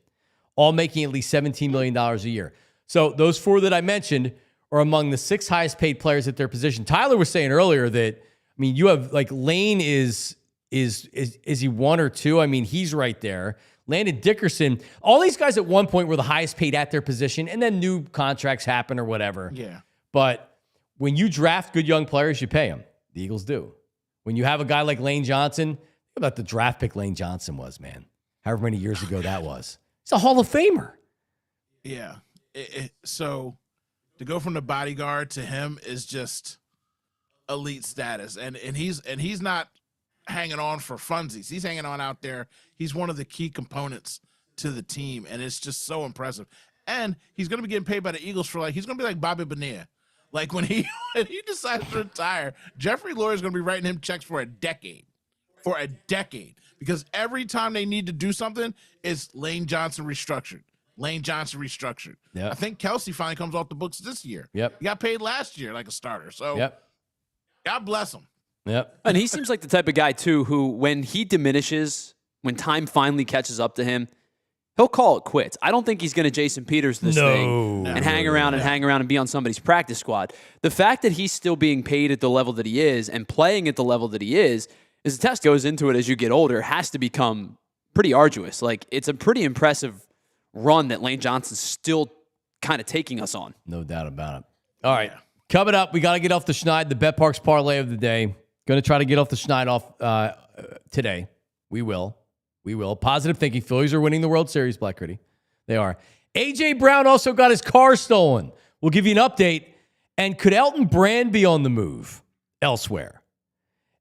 all making at least $17 million a year. So those 4 that I mentioned are among the 6 highest paid players at their position. Tyler was saying earlier that, I mean, you have like Lane is he 1 or 2? I mean, he's right there. Landon Dickerson, all these guys at one point were the highest paid at their position, and then new contracts happen or whatever. Yeah. But when you draft good young players, you pay them. The Eagles do. When you have a guy like Lane Johnson, think about the draft pick Lane Johnson was, man. However many years ago that was. He's a Hall of Famer. Yeah. So to go from the bodyguard to him is just elite status. And he's not hanging on for funsies. He's hanging on out there. He's one of the key components to the team, and it's just so impressive. And he's going to be getting paid by the Eagles for he's going to be like Bobby Bonilla. Like when he decides to retire, Jeffrey Lurie is going to be writing him checks for a decade. Because every time they need to do something, it's Lane Johnson restructured. Yep. I think Kelsey finally comes off the books this year. Yep. He got paid last year like a starter. So God bless him. Yep. And he seems like the type of guy, too, who when he diminishes, when time finally catches up to him, he'll call it quits. I don't think he's going to Jason Peters this thing and hang around and be on somebody's practice squad. The fact that he's still being paid at the level that he is and playing at the level that he is a test goes into it as you get older, has to become pretty arduous. Like, it's a pretty impressive run that Lane Johnson's still kind of taking us on. No doubt about it. All right. Coming up, we got to get off the schneid, the BetParx Parlay of the day. Going to try to get off the schneid off today. We will. Positive thinking. Phillies are winning the World Series, Black Critty. They are. A.J. Brown also got his car stolen. We'll give you an update. And could Elton Brand be on the move elsewhere?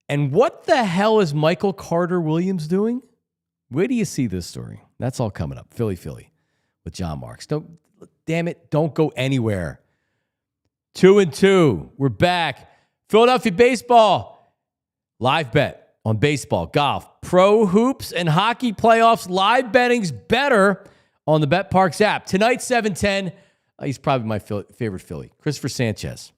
And what the hell is Michael Carter Williams doing? Where do you see this story? That's all coming up. Philly with John Marks. Don't go anywhere. 2-2. We're back. Philadelphia baseball. Live bet on baseball, golf, pro hoops, and hockey playoffs. Live betting's better on the BetParx app. Tonight, 7:10. He's probably my favorite Philly. Christopher Sanchez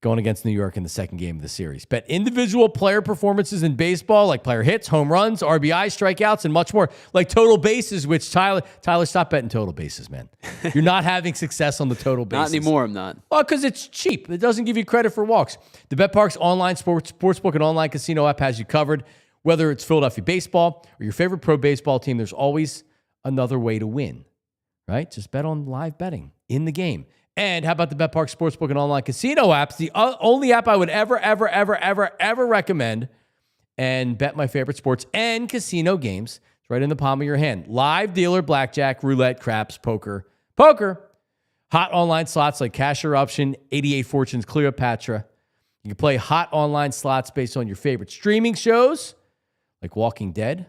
going against New York in the second game of the series. Bet individual player performances in baseball, like player hits, home runs, RBI, strikeouts, and much more. Like total bases, which Tyler, stop betting total bases, man. You're not having success on the total bases. Not anymore, I'm not. Well, because it's cheap. It doesn't give you credit for walks. The BetParx online sportsbook and online casino app has you covered. Whether it's Philadelphia baseball or your favorite pro baseball team, there's always another way to win, right? Just bet on live betting in the game. And how about the BetParx Sportsbook and online casino apps? The only app I would ever recommend and bet my favorite sports and casino games. It's right in the palm of your hand. Live dealer, blackjack, roulette, craps, poker. Hot online slots like Cash or Option, 88 Fortunes, Cleopatra. You can play hot online slots based on your favorite streaming shows like Walking Dead,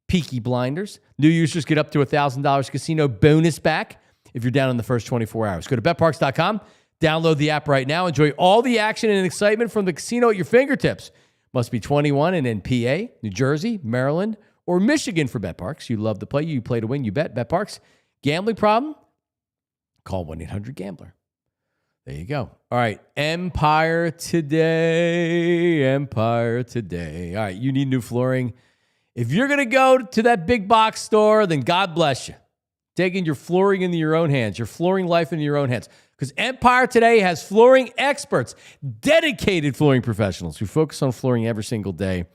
Peaky Blinders. New users get up to $1,000 casino bonus back if you're down in the first 24 hours. Go to betparx.com, download the app right now. Enjoy all the action and excitement from the casino at your fingertips. Must be 21 and in PA, New Jersey, Maryland, or Michigan for BetParx. You love to play. You play to win. You bet. BetParx. Gambling problem? Call 1-800-GAMBLER. There you go. All right. Empire today. All right. You need new flooring. If you're going to go to that big box store, then God bless you. Taking your flooring into your own hands, your flooring life into your own hands. Because Empire today has flooring experts, dedicated flooring professionals who focus on flooring every single day.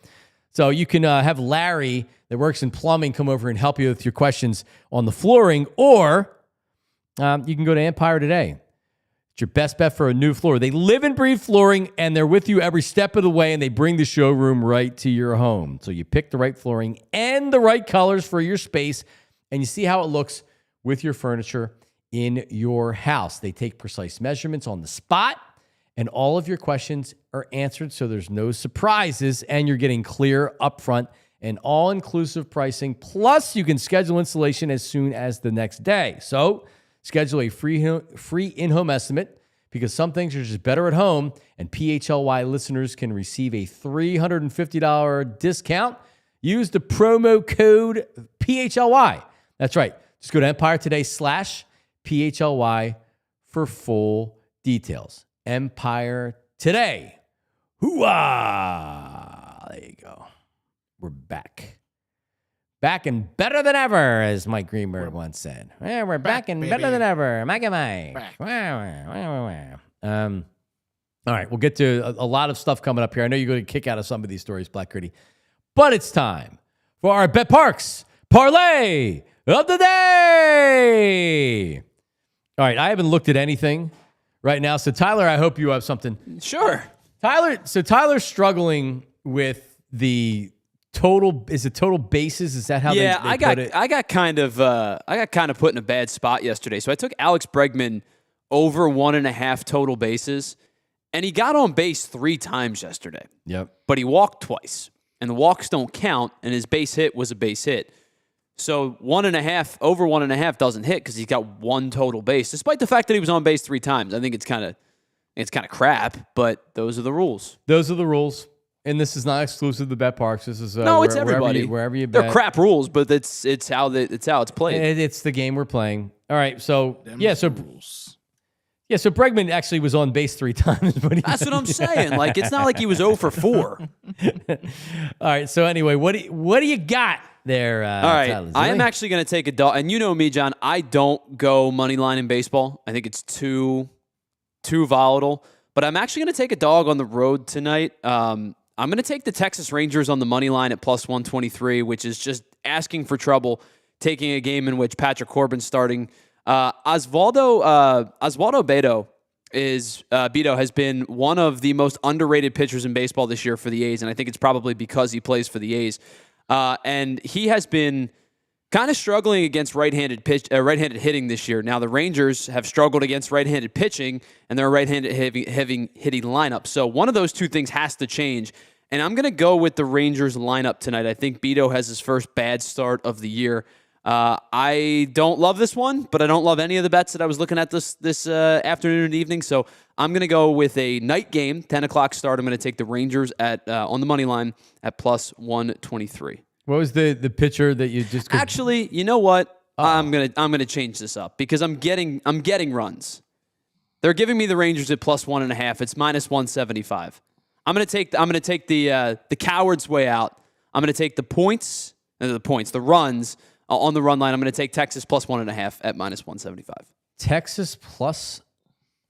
So you can have Larry that works in plumbing come over and help you with your questions on the flooring, or you can go to Empire today. It's your best bet for a new floor. They live and breathe flooring, and they're with you every step of the way, and they bring the showroom right to your home. So you pick the right flooring and the right colors for your space, and you see how it looks with your furniture in your house. They take precise measurements on the spot, and all of your questions are answered, so there's no surprises, and you're getting clear, upfront, and all-inclusive pricing. Plus, you can schedule installation as soon as the next day. So schedule a free in-home estimate, because some things are just better at home, and PHLY listeners can receive a $350 discount. Use the promo code PHLY. That's right. Just go to EmpireToday/PHLY for full details. Empire Today, Hooah! There you go. We're back. Back and better than ever, as Mike Greenberg once said. Yeah, we're back and baby. better than ever. Mike and Mike. All right, we'll get to a lot of stuff coming up here. I know you're going to kick out of some of these stories, Black Gritty. But it's time for our BetParx Parlay of the day. All right, I haven't looked at anything right now. So, Tyler, I hope you have something. Sure. Tyler's struggling with the total. Is it total bases? Is that how they put it? I got kind of put in a bad spot yesterday. So I took Alex Bregman over 1.5 total bases, and he got on base 3 times yesterday. Yep. But he walked twice, and the walks don't count, and his base hit was a base hit. So 1.5 over 1.5 doesn't hit because he's got 1 total base, despite the fact that he was on base 3 times. I think it's kind of crap, but those are the rules. Those are the rules. And this is not exclusive to BetParx. This is no, it's everybody. Wherever you bet. They're crap rules, but it's how it's played. It's the game we're playing. All right, so rules. So Bregman actually was on base 3 times, but that's what I'm saying. Like, it's not like he was 0 for 4. All right, so anyway, what do you got there? All right, Tyler? I am actually going to take a dog, and you know me, John. I don't go money line in baseball. I think it's too volatile. But I'm actually going to take a dog on the road tonight. I'm going to take the Texas Rangers on the money line at plus 123, which is just asking for trouble, taking a game in which Patrick Corbin's starting. Osvaldo Beto has been one of the most underrated pitchers in baseball this year for the A's, and I think it's probably because he plays for the A's. And he has been kind of struggling against right-handed hitting this year. Now, the Rangers have struggled against right-handed pitching, and they're a right-handed hitting lineup. So one of those two things has to change. And I'm going to go with the Rangers lineup tonight. I think Beto has his first bad start of the year. I don't love this one, but I don't love any of the bets that I was looking at this afternoon and evening. So I'm going to go with a night game, 10 o'clock start. I'm going to take the Rangers on the money line at plus 123. What was the pitcher that you just Actually, you know what? I'm gonna change this up because I'm getting runs. They're giving me the Rangers at plus 1.5. It's minus 175. I'm gonna take the coward's way out. I'm gonna take the runs on the run line. I'm gonna take Texas plus 1.5 at minus 175. Texas plus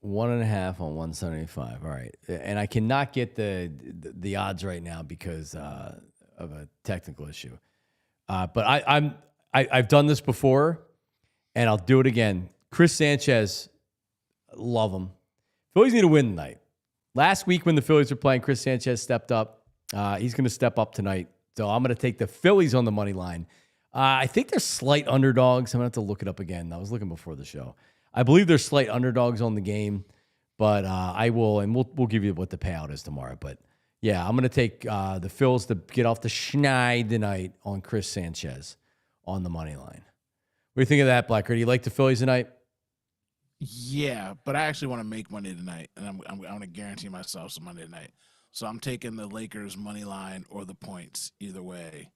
1.5 on 175. All right, and I cannot get the odds right now because of a technical issue. But I've done this before, and I'll do it again. Chris Sanchez, love him. Phillies need to win tonight. Last week when the Phillies were playing, Chris Sanchez stepped up. He's going to step up tonight. So I'm going to take the Phillies on the money line. I think they're slight underdogs. I'm going to have to look it up again. I was looking before the show. I believe they're slight underdogs on the game, but I will, and we'll give you what the payout is tomorrow. But yeah, I'm going to take the Phils to get off the schneid tonight on Chris Sanchez on the money line. What do you think of that, Blacker? Do you like the Phillies tonight? Yeah, but I actually want to make money tonight, and I'm going to guarantee myself some money tonight. So I'm taking the Lakers money line or the points. Either way,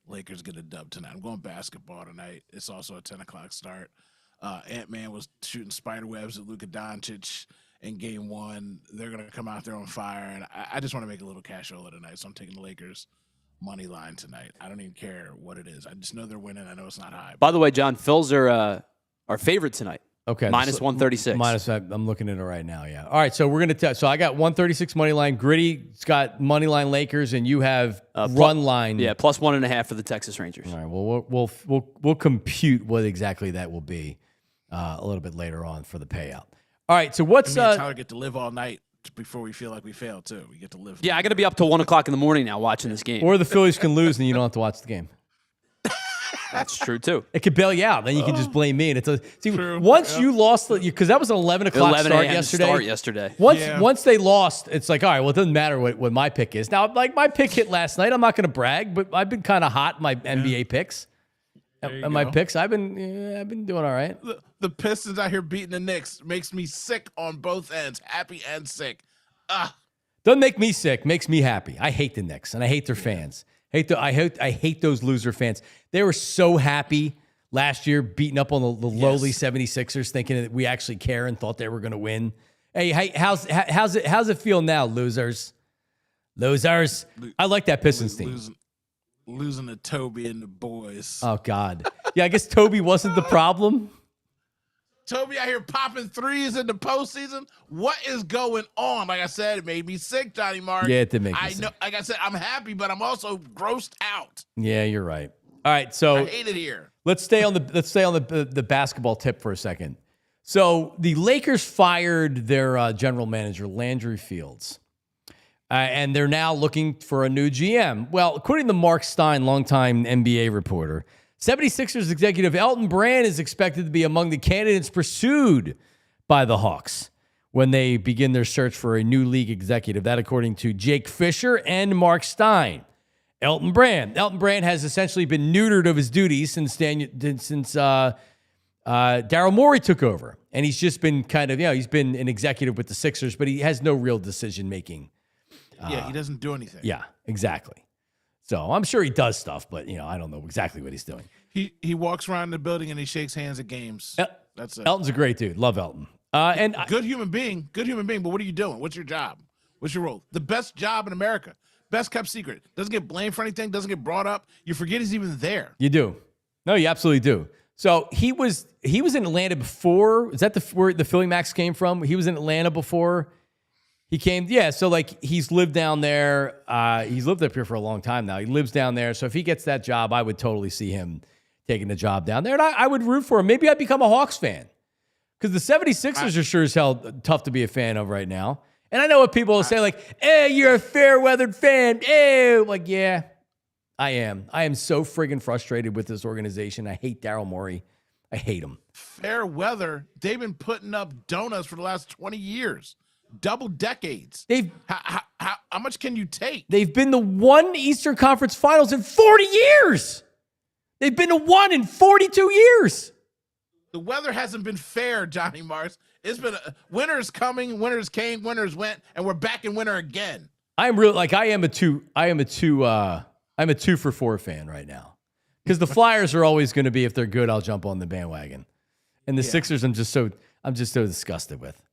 Lakers get a dub tonight. I'm going basketball tonight. It's also a 10 o'clock start. Ant-Man was shooting spider webs at Luka Doncic in game 1. They're going to come out there on fire, and I just want to make a little cashola tonight, so I'm taking the Lakers money line tonight. I don't even care what it is. I just know they're winning. I know it's not high. By the way, John, Phils are our favorite tonight. Okay. Minus 136. I'm looking at it right now, yeah. All right, so we're going to so I got 136 money line. Gritty's got money line Lakers, and you have run line. Yeah, plus 1.5 for the Texas Rangers. All right, well, we'll compute what exactly that will be a little bit later on for the payout. All right, so what's... Me and Tyler get to live all night before we feel like we failed, too. We get to live. Yeah, I got to be up till 1 o'clock in the morning now watching this game. Or the Phillies can lose, and you don't have to watch the game. That's true, too. It could bail you out. Then you can just blame me. And it's once you lost, because that was an 11 o'clock start yesterday. Once they lost, it's like, all right, well, it doesn't matter what my pick is. Now, like, my pick hit last night. I'm not going to brag, but I've been kind of hot in my NBA picks. And my picks, I've been doing all right. The Pistons out here beating the Knicks makes me sick on both ends, happy and sick. Doesn't make me sick, makes me happy. I hate the Knicks, and I hate their fans. I hate those loser fans. They were so happy last year beating up on the lowly 76ers, thinking that we actually care and thought they were going to win. Hey, how's it feel now, losers? Losers. I like that Pistons team. Losing to Toby and the boys. Oh, God. Yeah, I guess Toby wasn't the problem. Toby out here popping threes in the postseason. What is going on? Like I said, it made me sick, Johnny Mark. Yeah, it did make me sick. know, like I said, I'm happy, but I'm also grossed out. Yeah, you're right. All right, so I hate it here. let's stay on the basketball tip for a second. So the Lakers fired their general manager, Landry Fields. And they're now looking for a new GM. Well, according to Mark Stein, longtime NBA reporter, 76ers executive Elton Brand is expected to be among the candidates pursued by the Hawks when they begin their search for a new league executive. That according to Jake Fisher and Mark Stein. Elton Brand has essentially been neutered of his duties since Daryl Morey took over. And he's just been he's been an executive with the Sixers, but he has no real decision-making. Yeah, he doesn't do anything. Yeah, exactly. So I'm sure he does stuff, but I don't know exactly what he's doing. He walks around the building and he shakes hands at games. That's it. Elton's a great dude. Love Elton. And good human being. But what are you doing? What's your job? What's your role? The best job in America. Best kept secret. Doesn't get blamed for anything. Doesn't get brought up. You forget he's even there. You do. No, you absolutely do. So he was in Atlanta before. Is that where the Philly Max came from? He was in Atlanta before he came. Yeah. So he's lived down there. He's lived up here for a long time now. He lives down there. So if he gets that job, I would totally see him taking the job down there. And I would root for him. Maybe I'd become a Hawks fan because the 76ers are sure as hell tough to be a fan of right now. And I know what people will say, like, hey, you're a fair-weathered fan. Hey, like, yeah, I am. I am so friggin' frustrated with this organization. I hate Daryl Morey. I hate him. Fair weather. They've been putting up donuts for the last 20 years. Double decades. How much can you take? They've been to one Eastern Conference Finals in 40 years. They've been to one in 42 years. The weather hasn't been fair, Johnny Mars. It's been winter's coming, winters came, winters went, and we're back in winter again. I'm a 2-for-4 fan right now. Because the Flyers are always going to be, if they're good, I'll jump on the bandwagon. And the Sixers I'm just so disgusted with.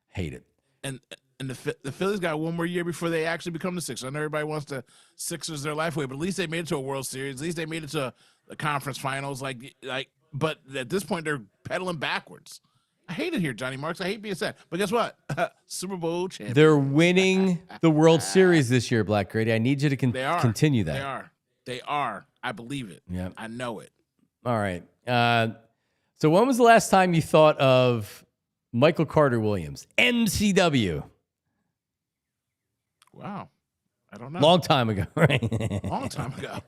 Hate it. And the Phillies got one more year before they actually become the Sixers. I know everybody wants the Sixers their life away, but at least they made it to a World Series. At least they made it to the conference finals. But at this point, they're pedaling backwards. I hate it here, Johnny Marks. I hate being sad. But guess what? Super Bowl champion. They're winning the World Series this year, Black Grady. I need you to continue that. They are. I believe it. Yeah. I know it. All right. So when was the last time you thought of Michael Carter Williams, MCW? Wow. I don't know. Long time ago, right? Long time ago.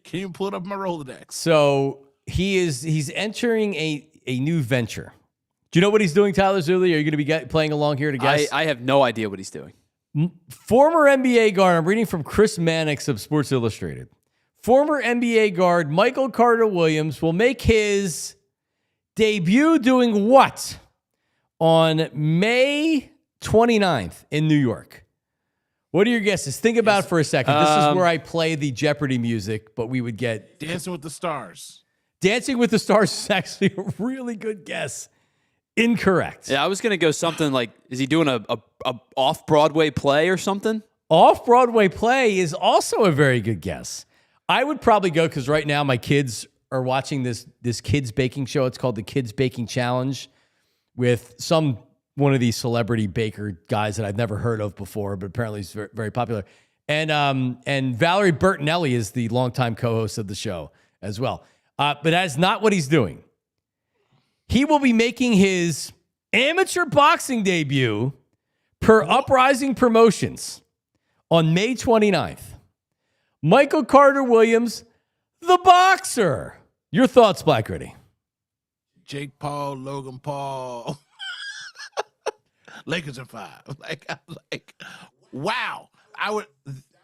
Can you pull it up in my Rolodex? So he's entering a new venture. Do you know what he's doing, Tyler Zulli? Are you going to be playing along here to guess? I have no idea what he's doing. Former NBA guard, I'm reading from Chris Mannix of Sports Illustrated. Former NBA guard Michael Carter Williams will make his debut doing what on May 29th in New York? What are your guesses? Think about it for a second. This is where I play the Jeopardy music, but we would get... Dancing with the Stars. Dancing with the Stars is actually a really good guess. Incorrect. Yeah, I was going to go something like, is he doing a off-Broadway play or something? Off-Broadway play is also a very good guess. I would probably go, because right now my kids are watching this kids baking show. It's called the Kids Baking Challenge with one of these celebrity baker guys that I've never heard of before, but apparently he's very, very popular. And Valerie Bertinelli is the longtime co-host of the show as well. But that's not what he's doing. He will be making his amateur boxing debut per Uprising Promotions on May 29th. Michael Carter Williams, the boxer. Your thoughts, Black Gritty? Jake Paul, Logan Paul. Lakers in 5. I was like, wow.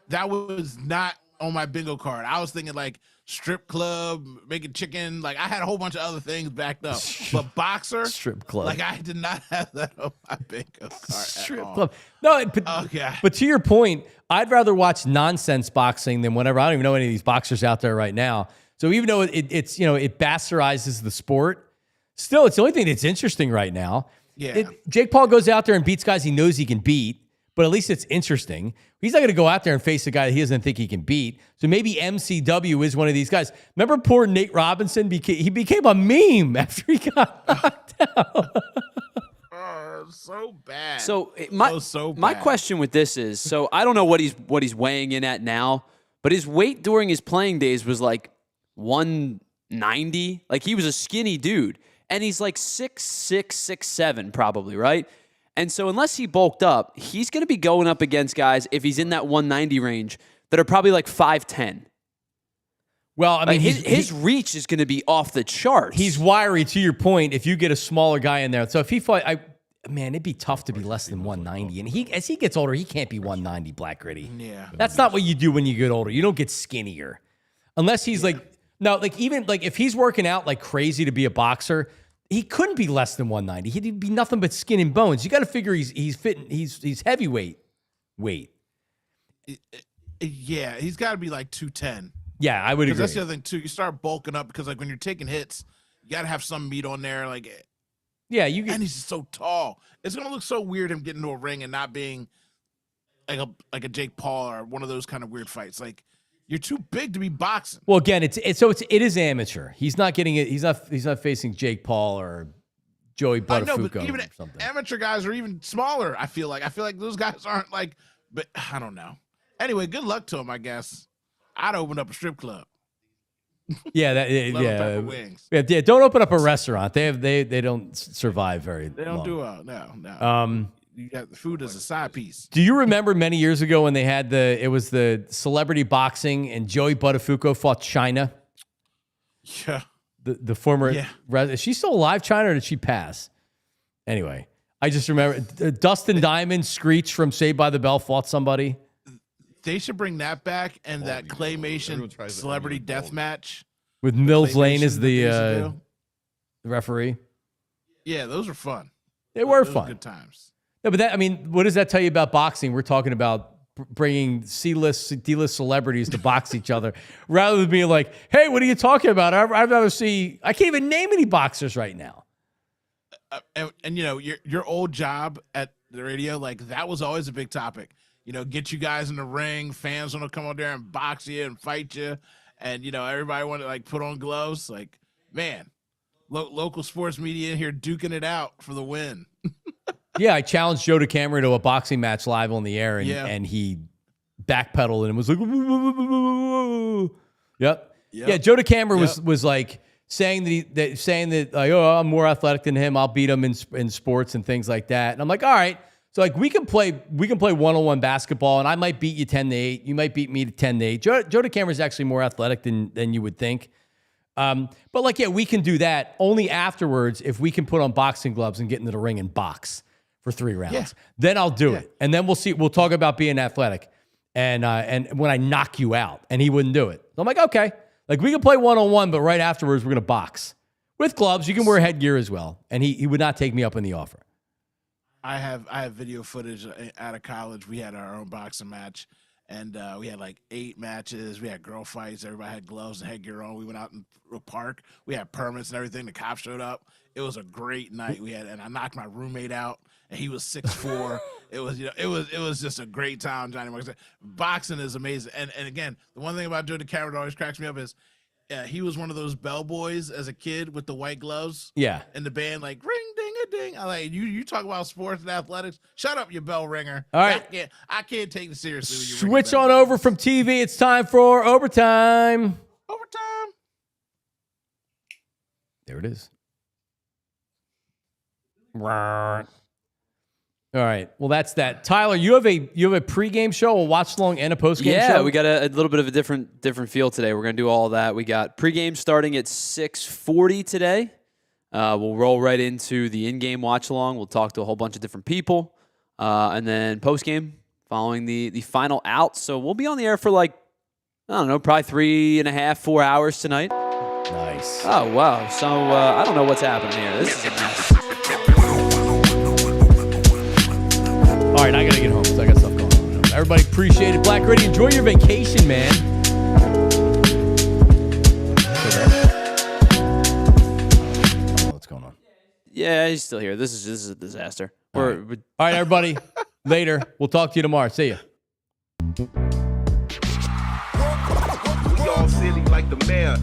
That was not on my bingo card. I was thinking strip club, making chicken. I had a whole bunch of other things backed up. But boxer, strip club. I did not have that on my bingo card. Strip club. No, okay. But to your point, I'd rather watch nonsense boxing than whatever. I don't even know any of these boxers out there right now. So even though it bastardizes the sport, still it's the only thing that's interesting right now. Yeah. Jake Paul goes out there and beats guys he knows he can beat. but at least it's interesting. He's not going to go out there and face a guy that he doesn't think he can beat. So maybe MCW is one of these guys. Remember poor Nate Robinson? He became a meme after he got knocked out. So bad. So so my bad. question with this is, so I don't know what he's weighing in at now, but his weight during his playing days was like 190. Like he was a skinny dude, and he's like 6'6", 6'7", probably, right? And so unless he bulked up, he's going to be going up against guys, if he's in that 190 range, that are probably like 5'10". Well, I mean, his reach is going to be off the charts. He's wiry, to your point, if you get a smaller guy in there. So if he fought, man, it'd be tough to be less than 190. And as he gets older, he can't be 190, Black Gritty. Yeah. That's not what you do when you get older. You don't get skinnier. Unless he's even if he's working out like crazy to be a boxer, he couldn't be less than 190. He'd be nothing but skin and bones. You got to figure he's fit. He's heavyweight weight. Yeah, he's got to be like 210. Yeah, I would agree. That's the other thing too. You start bulking up because like when you're taking hits, you got to have some meat on there. Like, yeah, and he's so tall. It's gonna look so weird him getting into a ring and not being like a Jake Paul or one of those kind of weird fights. Like, you're too big to be boxing. Well, again, it is amateur. He's not getting it. He's not facing Jake Paul or Joey Buttafuoco even or something. Amateur guys are even smaller. I feel like those guys aren't like. But I don't know. Anyway, good luck to him. I guess I'd open up a strip club. Yeah, yeah. Don't open up a restaurant. They don't survive very. They don't long. do well. No. You got the food as a side piece. Do you remember many years ago when they had it was the celebrity boxing and Joey Buttafuoco fought China? Yeah. The former, is she still alive, China, or did she pass? Anyway, I just remember Dustin Diamond, Screech from Saved by the Bell fought somebody. They should bring that back and that claymation celebrity death match with Mills Lane as the referee. Yeah, those were fun. They were fun. Good times. No, but what does that tell you about boxing? We're talking about bringing C-list, D-list celebrities to box each other rather than being like, hey, what are you talking about? I'd rather see, I can't even name any boxers right now. And you know, your old job at the radio, like that was always a big topic. You know, get you guys in the ring, fans want to come out there and box you and fight you. And, you know, everybody wanted to like put on gloves. Like, man, local sports media in here duking it out for the win. Yeah, I challenged Joe DeCamera to a boxing match live on the air, and he backpedaled and was like, yep. Yeah, Joe DeCamera was like saying that like, oh, I'm more athletic than him. I'll beat him in sports and things like that. And I'm like, all right. So like we can play one-on-one basketball, and I might beat you 10-8. You might beat me 10-8. Joe DeCamera is actually more athletic than you would think. But like, yeah, we can do that only afterwards if we can put on boxing gloves and get into the ring and box for 3 rounds. Yeah. Then I'll do it. And then we'll see. We'll talk about being athletic and when I knock you out. And he wouldn't do it. So I'm like, okay. Like we can play one-on-one, but right afterwards we're gonna box with gloves. You can wear headgear as well. And he would not take me up on the offer. I have video footage out of college. We had our own boxing match, and we had like 8 matches. We had girl fights. Everybody had gloves and headgear on. We went out in the park. We had permits and everything. The cops showed up. It was a great night. And I knocked my roommate out, and he was 6'4". It was just a great time, Johnny. Boxing is amazing. And again, the one thing about Joe DeCamera that always cracks me up is he was one of those bellboys as a kid with the white gloves. Yeah. And the band like ring ding a ding. I like you talk about sports and athletics. Shut up, you bell ringer. All right. I can't take it seriously when you switch on over from TV. It's time for overtime. Overtime. There it is. All right. Well, that's that. Tyler, you have a pregame show, a watch along, and a postgame show. Yeah, we got a little bit of a different feel today. We're gonna do all that. We got pregame starting at 6:40 today. We'll roll right into the in-game watch along. We'll talk to a whole bunch of different people, and then postgame following the final out. So we'll be on the air for like I don't know, probably 3.5, 4 hours tonight. Nice. Oh wow. So I don't know what's happening here. This is a mess. All right, I got to get home because I got stuff going on. Everybody appreciate it. Black Gritty, enjoy your vacation, man. What's going on? Yeah, he's still here. This is a disaster. All right, everybody. Later. We'll talk to you tomorrow. See ya. We all silly like the mayor.